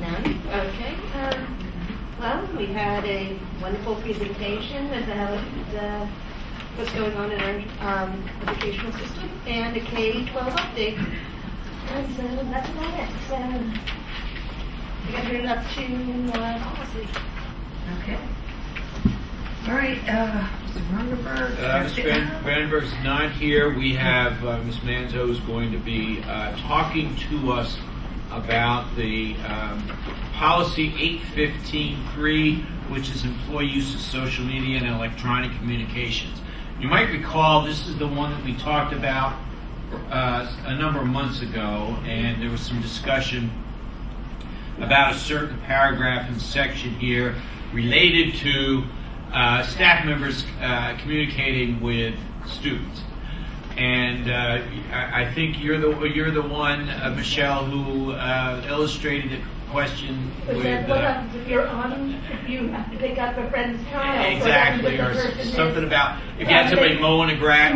None? Okay. Well, we had a wonderful presentation about what's going on in our educational system and a K-12 update. And so that's about it. So we got to turn it up to policy. Okay. All right, Mr. Vandenberg. Mr. Vandenberg's not here. We have Ms. Manzo is going to be talking to us about the policy 815.3, which is employee use of social media and electronic communications. You might recall this is the one that we talked about a number of months ago, and there was some discussion about a certain paragraph and section here related to staff members communicating with students. And I think you're the one, Michelle, who illustrated the question But with then what happens if you're on, if you have to pick up a friend's child? exactly, or something about if you had somebody mowing your grass.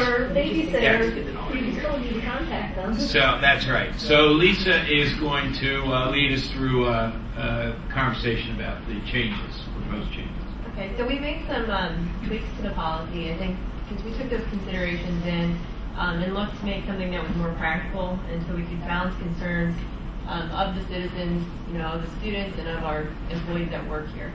Or babysitter, Yes. you still need to contact them. So that's right. So Lisa is going to lead us through a conversation about the changes, proposed changes. Okay, so we made some tweaks to the policy, I think, because we took those considerations in and looked to make something that was more practical, and so we could balance concerns of the citizens, of the students, and of our employees that work here.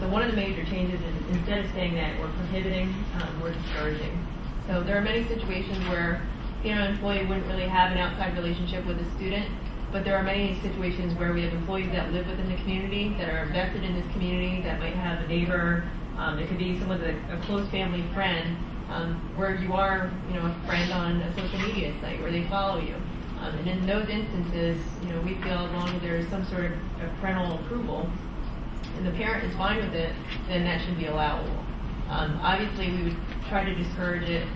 So one of the major changes is instead of saying that we're prohibiting, we're discouraging. So there are many situations where an employee wouldn't really have an outside relationship with a student, but there are many situations where we have employees that live within the community, that are invested in this community, that might have a neighbor, it could be someone with a close family friend, where you are, a friend on a social media site where they follow you. And in those instances, we feel as long as there is some sort of parental approval and the parent is fine with it, then that should be allowable. Obviously, we would try to discourage it,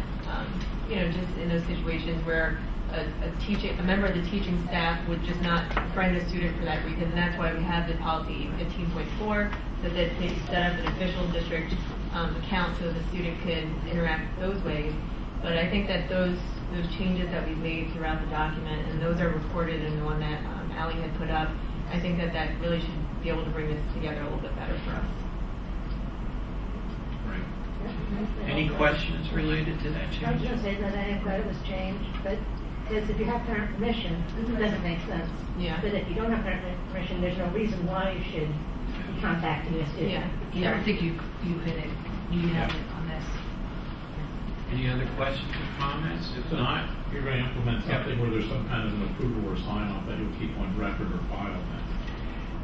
just in those situations where a member of the teaching staff would just not friend a student for that reason. And that's why we have the policy 15.4, so that they set up an official district account so the student could interact those ways. But I think that those changes that we've made throughout the document, and those are recorded in the one that Allie had put up, I think that really should be able to bring this together a little bit better for us. Right. Any questions related to that I was change? going to say that I am glad it was changed, but because if you have parent permission, it doesn't make sense. Yeah. But if you don't have parent permission, there's no reason why you should be contacting a student. Yeah, I think you hit it. You nailed it on this. Any other questions or comments? If not, You're going to implement something where there's some kind of an approval or sign off that you'll keep on record or file then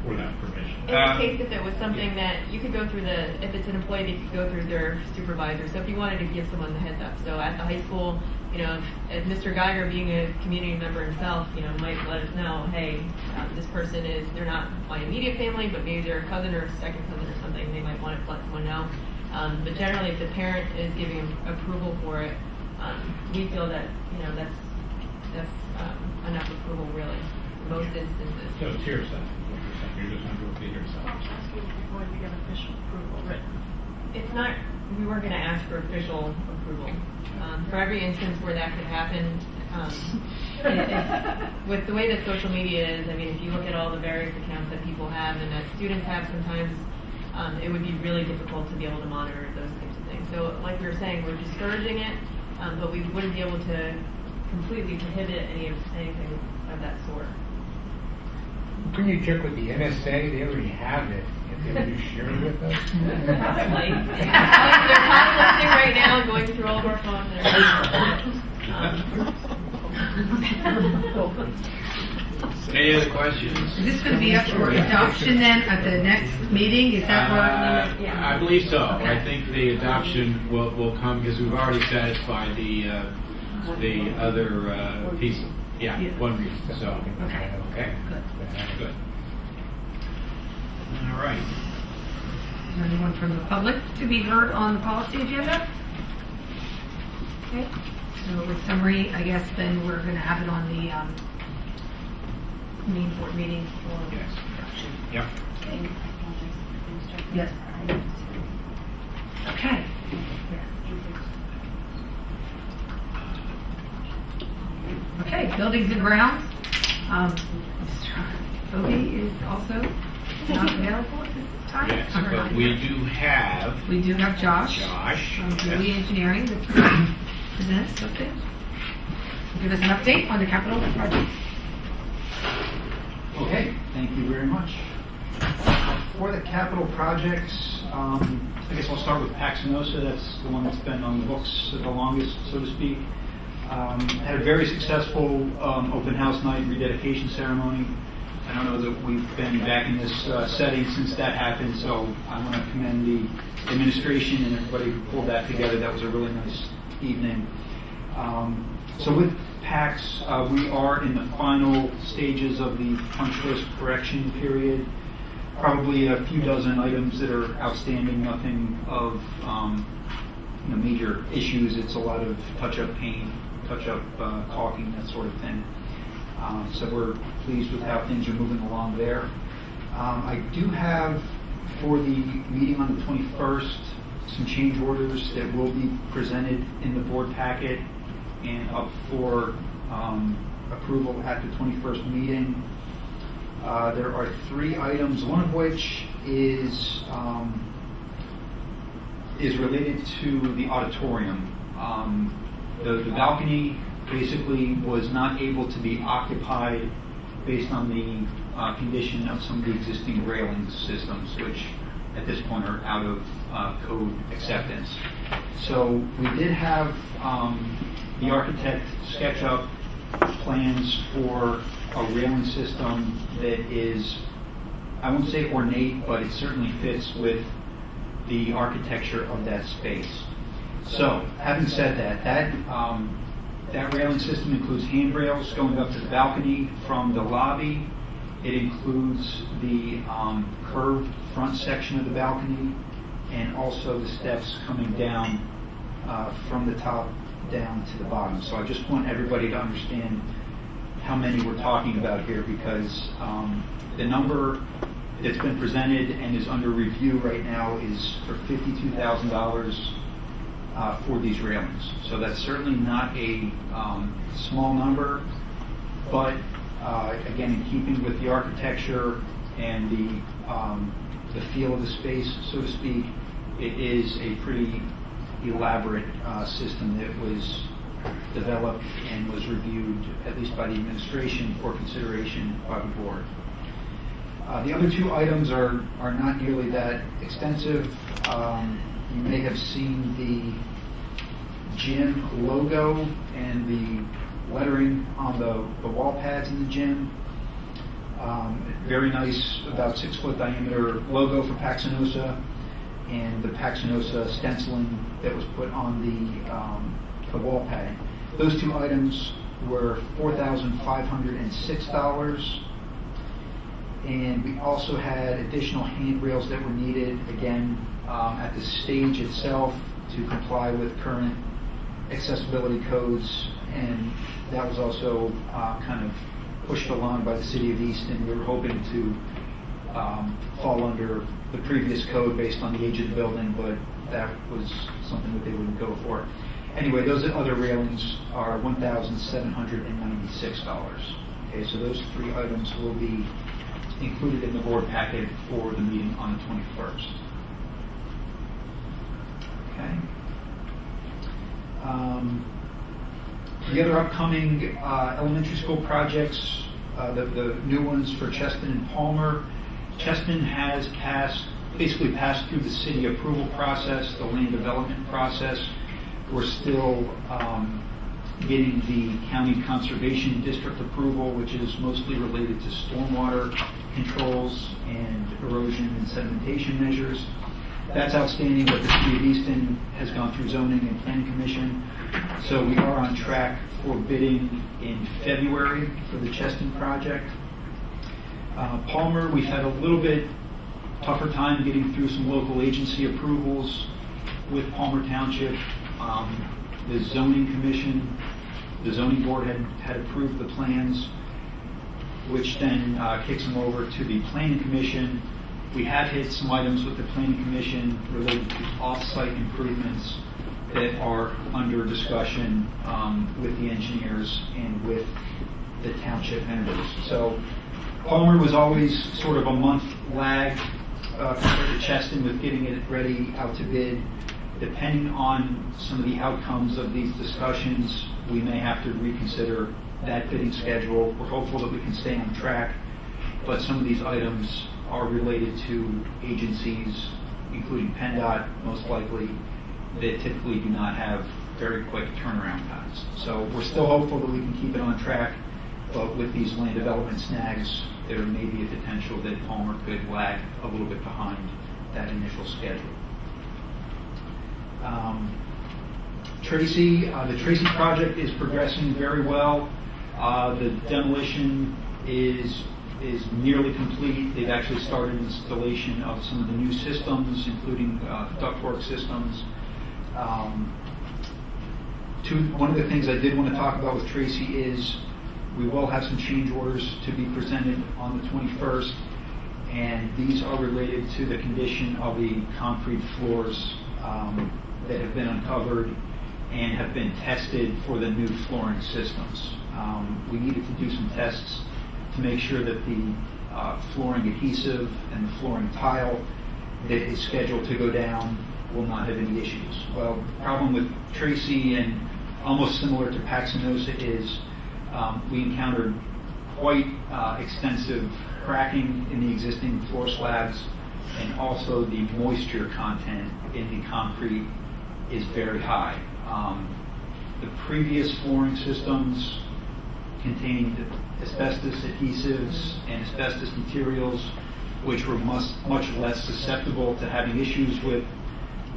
for that permission. In the case if it was something that you could go through if it's an employee, they could go through their supervisor. So if you wanted to give someone the heads up. So at the high school, if Mr. Geiger, being a community member himself, might let us know, hey, this person they're not my immediate family, but maybe they're a cousin or a second cousin or something. They might want to let someone know. But generally, if the parent is giving approval for it, we feel that that's enough approval, really, in most instances. So it's hearsay. You're just going to go with the hearsay. asking if you're going to get official approval written. It's not. We weren't going to ask for official approval. For every instance where that could happen, with the way that social media is, I mean, if you look at all the various accounts that people have and that students have sometimes, it would be really difficult to be able to monitor those types of things. So like we were saying, we're discouraging it, but we wouldn't be able to completely prohibit anything of that sort. Can you check with the NSA? They already have it. If they would share it with us? Probably. They're probably listening right now and going through all of our phones. any other questions? Is this going to be up for adoption then at the next meeting? Is that what? I believe so. Okay. I think the adoption will come because we've already satisfied the other piece. Yeah, one reason. So, okay. Good. All right. Is there anyone from the public to be heard on the policy agenda? Okay. So with summary, I guess then we're going to have it on the main board meeting for Yes. adoption. Yep. Yes. Okay. Okay, buildings and grounds. Mr. Boe is also not available at this time. Yes, All but right. we do have We do have Josh Josh. from Yes. Dewey Engineering that presents something. Give us an update on the capital project. Okay, thank you very much. For the capital projects, I guess I'll start with Paxinosa. That's the one that's been on the books the longest, so to speak. Had a very successful open house night, rededication ceremony. I don't know that we've been back in this setting since that happened, so I want to commend the administration and everybody who pulled that together. That was a really nice evening. So with PACs, we are in the final stages of the punch list correction period. Probably a few dozen items that are outstanding, nothing of major issues. It's a lot of touch-up paint, touch-up caulking, that sort of thing. So we're pleased with how things are moving along there. I do have, for the meeting on the 21st, some change orders that will be presented in the board packet and up for approval at the 21st meeting. There are 3 items, one of which is related to the auditorium. The balcony basically was not able to be occupied based on the condition of some of the existing railing systems, which at this point are out of code acceptance. So we did have the architect sketch up plans for a railing system that is, I won't say ornate, but it certainly fits with the architecture of that space. So, having said that, that railing system includes handrails going up to the balcony from the lobby. It includes the curved front section of the balcony and also the steps coming down from the top down to the bottom. So I just want everybody to understand how many we're talking about here, because the number that's been presented and is under review right now is for $52,000 for these railings. So that's certainly not a small number, but again, in keeping with the architecture and the feel of the space, so to speak, it is a pretty elaborate system that was developed and was reviewed, at least by the administration, for consideration by the board. The other 2 items are not nearly that extensive. You may have seen the gym logo and the lettering on the wall pads in the gym. Very nice, about 6-foot diameter logo for Paxinosa, and the Paxinosa stenciling that was put on the wall padding. Those 2 items were $4,506. And we also had additional handrails that were needed, again, at the stage itself to comply with current accessibility codes, and that was also kind of pushed along by the City of Easton. We were hoping to fall under the previous code based on the age of the building, but that was something that they wouldn't go for. Anyway, those other railings are $1,796. Okay, so those 3 items will be included in the board packet for the meeting on the 21st. Okay. The other upcoming elementary school projects, the new ones for Cheston and Palmer. Cheston has basically passed through the city approval process, the land development process. We're still getting the county conservation district approval, which is mostly related to stormwater controls and erosion and sedimentation measures. That's outstanding, but the City of Easton has gone through zoning and planning commission. So we are on track for bidding in February for the Cheston project. Palmer, we've had a little bit tougher time getting through some local agency approvals with Palmer Township. The zoning commission, the zoning board had approved the plans, which then kicks them over to the planning commission. We have hit some items with the planning commission related to off-site improvements that are under discussion with the engineers and with the township members. So Palmer was always sort of a month lag compared to Cheston with getting it ready out to bid. Depending on some of the outcomes of these discussions, we may have to reconsider that bidding schedule. We're hopeful that we can stay on track, but some of these items are related to agencies, including PennDOT, most likely, that typically do not have very quick turnaround times. So we're still hopeful that we can keep it on track, but with these land development snags, there may be a potential that Palmer could lag a little bit behind that initial schedule. Tracy, the Tracy project is progressing very well. The demolition is nearly complete. They've actually started installation of some of the new systems, including ductwork systems. One of the things I did want to talk about with Tracy is we will have some change orders to be presented on the 21st, and these are related to the condition of the concrete floors that have been uncovered and have been tested for the new flooring systems. We needed to do some tests to make sure that the flooring adhesive and the flooring tile that is scheduled to go down will not have any issues. Well, the problem with Tracy, and almost similar to Paxinosa, is we encountered quite extensive cracking in the existing floor slabs, and also the moisture content in the concrete is very high. The previous flooring systems contained asbestos adhesives and asbestos materials, which were much less susceptible to having issues with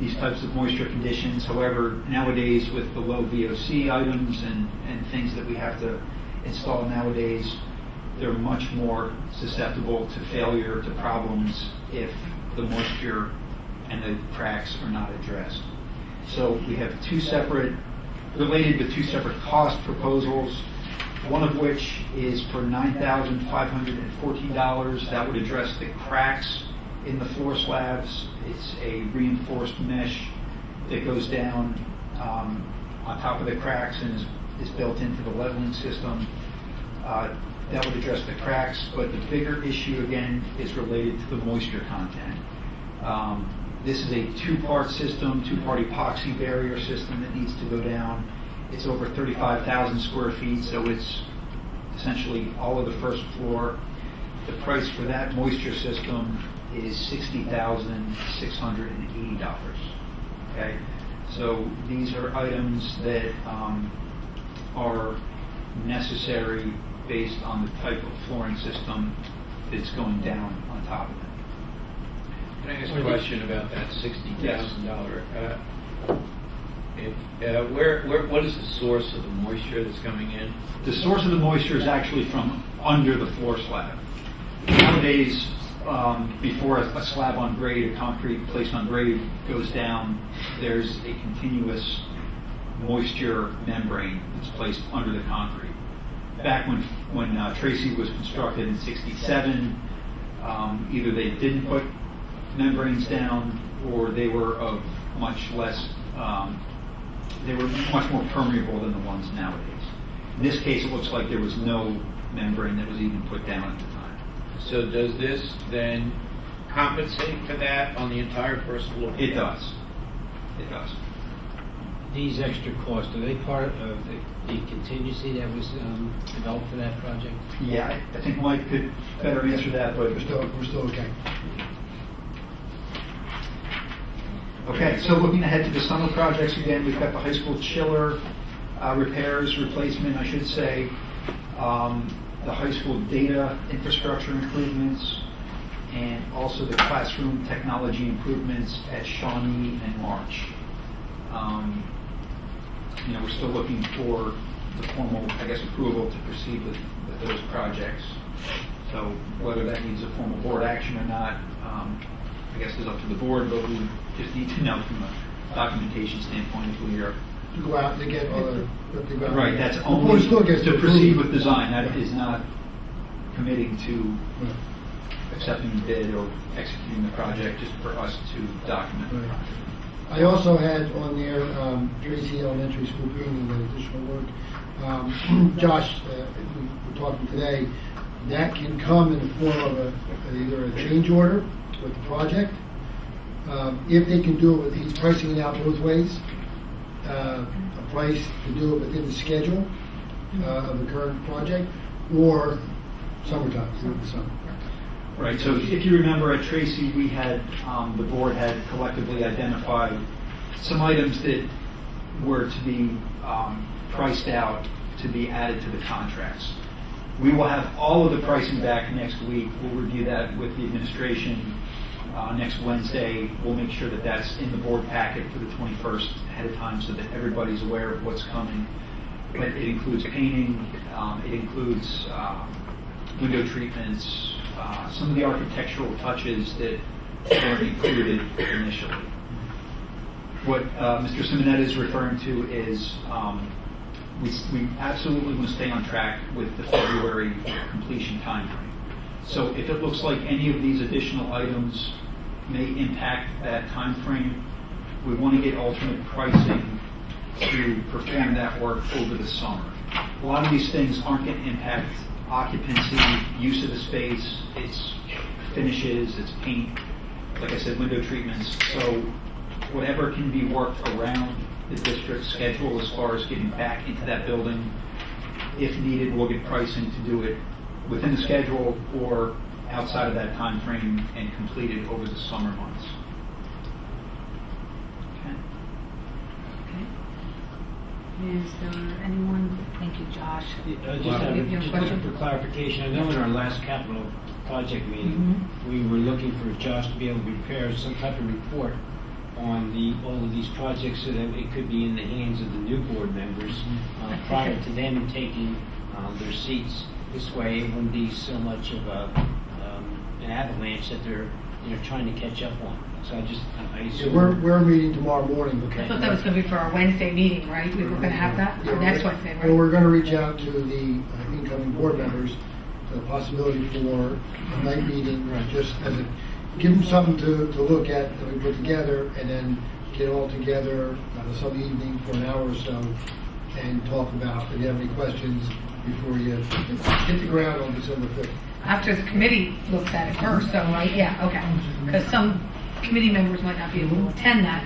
these types of moisture conditions. However, nowadays with the low VOC items and things that we have to install nowadays, they're much more susceptible to failure, to problems, if the moisture and the cracks are not addressed. So we have related to two separate cost proposals, one of which is for $9,514. That would address the cracks in the floor slabs. It's a reinforced mesh that goes down on top of the cracks and is built into the leveling system. That would address the cracks, but the bigger issue again is related to the moisture content. This is a two-part system, two-part epoxy barrier system that needs to go down. It's over 35,000 square feet, so it's essentially all of the first floor. The price for that moisture system is $60,680. Okay, so these are items that are necessary based on the type of flooring system that's going down on top of it. Can I ask a question about that $60,000? What is the source of the moisture that's coming in? The source of the moisture is actually from under the floor slab. Nowadays, before a slab on grade, a concrete placed on grade goes down, there's a continuous moisture membrane that's placed under the concrete. Back when Tracy was constructed in '67, either they didn't put membranes down, or they were of much less. They were much more permeable than the ones nowadays. In this case, it looks like there was no membrane that was even put down at the time. So does this then compensate for that on the entire first floor? It does. It does. These extra costs, are they part of the contingency that was developed for that project? Yeah, I think Mike could better answer that, but We're still okay. Okay, so looking ahead to the summer projects again, we've got the high school chiller replacement, I should say, the high school data infrastructure improvements, and also the classroom technology improvements at Shawnee and March. We're still looking for the formal, approval to proceed with those projects. So whether that needs a formal board action or not, is up to the board, but we just need to know from a documentation standpoint if we are. To go out and get other. Right, that's only to proceed with design. That is not committing to accepting the bid or executing the project, just for us to document the project. I also had on there Tracy Elementary School painting and additional work. Josh, we were talking today, that can come in the form of either a change order with the project. If they can do it he's pricing it out both ways. A price to do it within the schedule of the current project, or summertime, through the summer. Right, so if you remember at Tracy, we had, the board had collectively identified some items that were to be priced out to be added to the contracts. We will have all of the pricing back next week. We'll review that with the administration. next Wednesday, we'll make sure that that's in the board packet for the 21st ahead of time so that everybody's aware of what's coming. But it includes painting, it includes window treatments, some of the architectural touches that weren't included initially. What Mr. Simonetta is referring to is we absolutely want to stay on track with the February completion timeframe. So if it looks like any of these additional items may impact that timeframe, we want to get alternate pricing to perform that work over the summer. A lot of these things aren't going to impact occupancy, use of the space, it's finishes, it's paint, like I said, window treatments. So whatever can be worked around the district's schedule as far as getting back into that building, if needed, we'll get pricing to do it within the schedule or outside of that time frame and completed over the summer months. Is there anyone? Thank you, Josh. Just looking for clarification. I know in our last capital project meeting, we were looking for Josh to be able to prepare some type of report on all of these projects so that it could be in the hands of the new board members prior to them taking their seats. This way, it wouldn't be so much of an avalanche that they're trying to catch up on. So I assume We're meeting tomorrow morning. I thought that was going to be for our Wednesday meeting, right? We were going to have that for next Wednesday, right? Well, we're going to reach out to the incoming board members for the possibility for a night meeting, just as a, give them something to look at that we put together, and then get all together on some evening for an hour or so and talk about if you have any questions before you hit the ground on December 5th. After the committee looks at it first, though, right? Yeah, okay. Because some committee members might not be able to attend that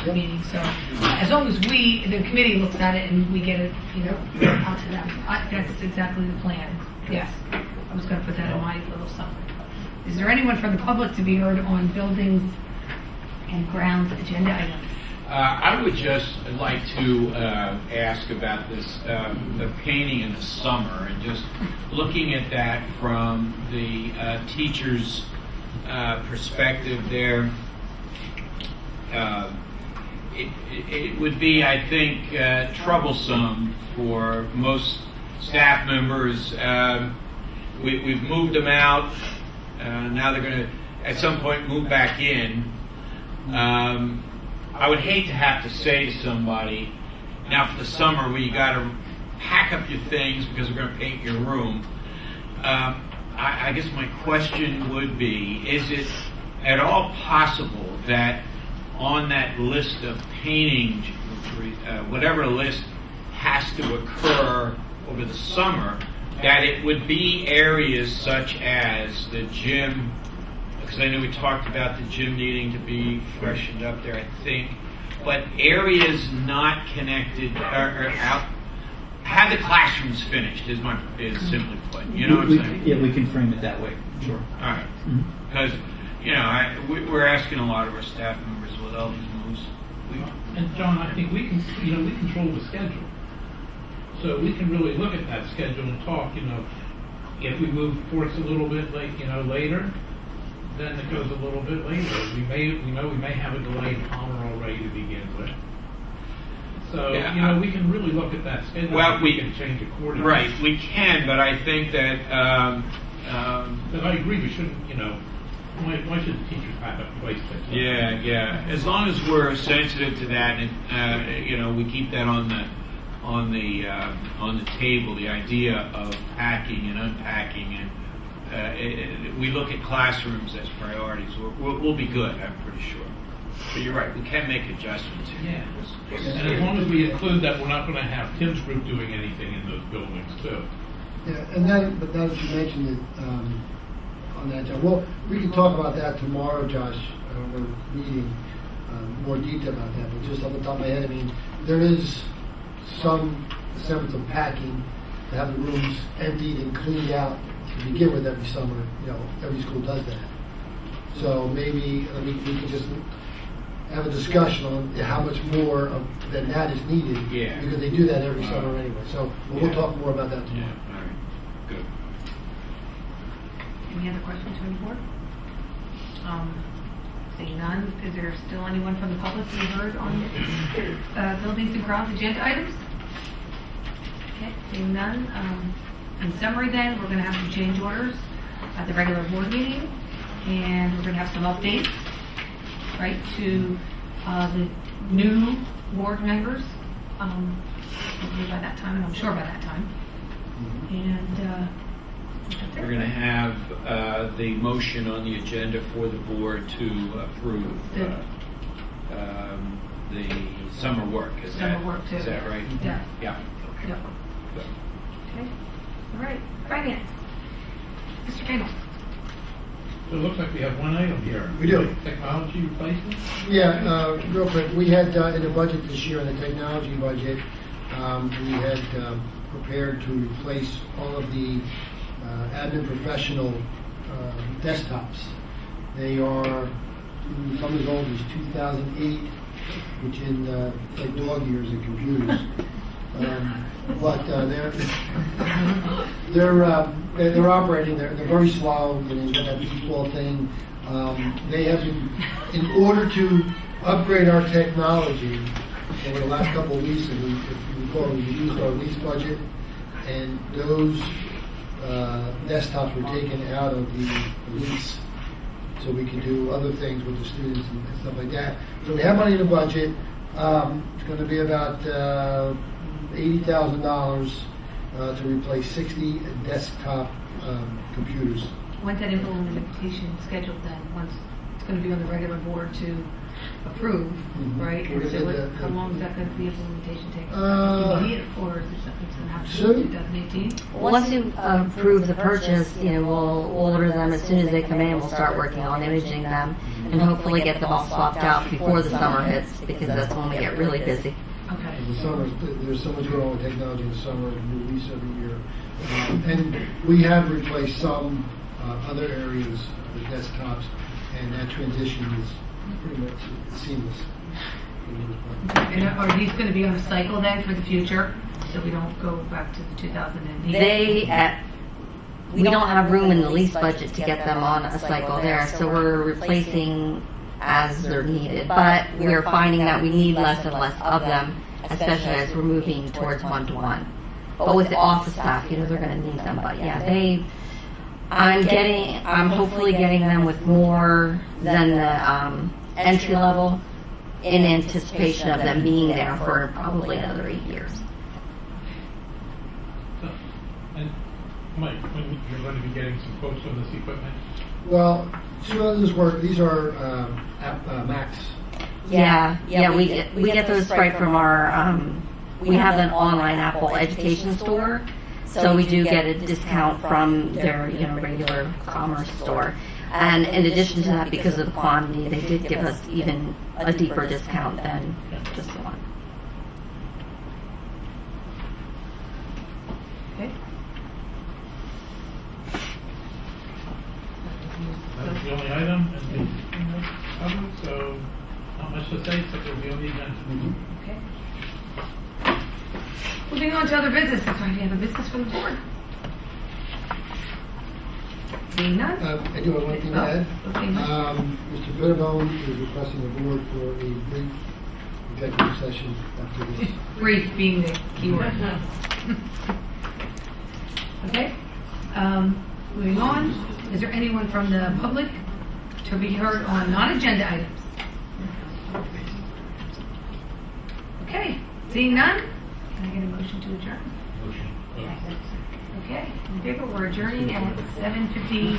meeting. So as long as the committee looks at it and we get it, out to them, that's exactly the plan. Yes, I was going to put that in my little summary. Is there anyone from the public to be heard on buildings and grounds agenda items? I would just like to ask about this, the painting in the summer, and just looking at that from the teacher's perspective there. It would be, I think, troublesome for most staff members. We've moved them out. Now they're going to, at some point, move back in. I would hate to have to say to somebody, now for the summer, where you got to pack up your things because we're going to paint your room. I guess my question would be, is it at all possible that on that list of painting, whatever list has to occur over the summer, that it would be areas such as the gym, because I know we talked about the gym needing to be freshened up there, I think, but areas not connected or out, have the classrooms finished is simply put. You know what I'm saying? Yeah, we can frame it that way. Sure. All right. Because we're asking a lot of our staff members with all these moves. And John, I think we can, we control the schedule. So we can really look at that schedule and talk, if we move forth a little bit later, then it goes a little bit later. We may have a delayed Palmer already to begin with. So, we can really look at that schedule. Well, we can change accordingly. Right, we can, but I think that but I agree, we shouldn't, why should the teachers have a place to? Yeah. As long as we're sensitive to that, and we keep that on the table, the idea of packing and unpacking, and we look at classrooms as priorities. We'll be good, I'm pretty sure. But you're right, we can make adjustments here. Yeah. And as long as we include that, we're not going to have Tim's group doing anything in those buildings too. Yeah, and then, but now that you mentioned it on that, John, well, we can talk about that tomorrow, Josh. We're meeting more detail about that, but just off the top of my head, I mean, there is some semblance of packing to have the rooms emptied and cleaned out to begin with every summer. Every school does that. So maybe we can just have a discussion on how much more than that is needed. Yeah. Because they do that every summer anyway. So we'll talk more about that tomorrow. Yeah, all right, good. Any other questions from the board? Seeing none, is there still anyone from the public who heard on buildings and grounds agenda items? Okay, seeing none. In summary then, we're going to have some change orders at the regular board meeting, and we're going to have some updates, right, to the new board members, hopefully by that time, and I'm sure by that time. And that's it. We're going to have the motion on the agenda for the board to approve the summer work. Is that right? Yeah. Yeah. Yep. Okay. All right. Finance. Mr. Kendall. So it looks like we have one item here. We do. Technology replacement? Yeah, real quick, we had in the budget this year, in the technology budget, we had prepared to replace all of the admin professional desktops. They are some as old as 2008, which in like dog years in computers. But they're operating. They're very slow. And that default thing. They have been, in order to upgrade our technology over the last couple of weeks, and if you recall, we used our lease budget, and those desktops were taken out of the lease, so we could do other things with the students and stuff like that. So we have money in the budget. It's going to be about $80,000 to replace 60 desktop computers. When's that implementation scheduled then? Once it's going to be on the regular board to approve, right? We're gonna So get how long is that going to be implementation take? Immediate, or is it something that's going to happen soon. in 2018? Once you approve the purchase, we'll order them as soon as they come in. We'll start working on imaging them and hopefully get them all swapped out before the summer hits, because that's when we get really busy. Okay. In the summer, there's so much going on with technology in the summer, new lease every year. And we have replaced some other areas of the desktops, and that transition is pretty much seamless. And are these going to be on a cycle then for the future, so we don't go back to the 2008? We don't have room in the lease budget to get them on a cycle there, so we're replacing as they're needed. But we're finding that we need less and less of them, especially as we're moving towards one-to-one. But with the office staff, they're going to need them. But yeah, I'm hopefully getting them with more than the entry level, in anticipation of them being there for probably another 8 years. So, and Mike, when you're going to be getting some quotes on this equipment? Well, so how does this work? These are Macs. Yeah, we get those right from our. We have an online Apple education store, so we do get a discount from their regular commerce store. And in addition to that, because of the quantity, they did give us even a deeper discount than just one. Okay. That's the only item, and so not much to say except it'll be on the agenda. Okay. Moving on to other business. That's why we have a business from the board. Seeing none? I do have one thing to add. Okay, Mike. Mr. Bitterbone is requesting the board for a brief executive session after this. Brief being the key word. Okay. Moving on. Is there anyone from the public to be heard on non-agenda items? Okay. Seeing none? Can I get a motion to adjourn? Motion. Okay. In favor, we're adjourning at 7:50.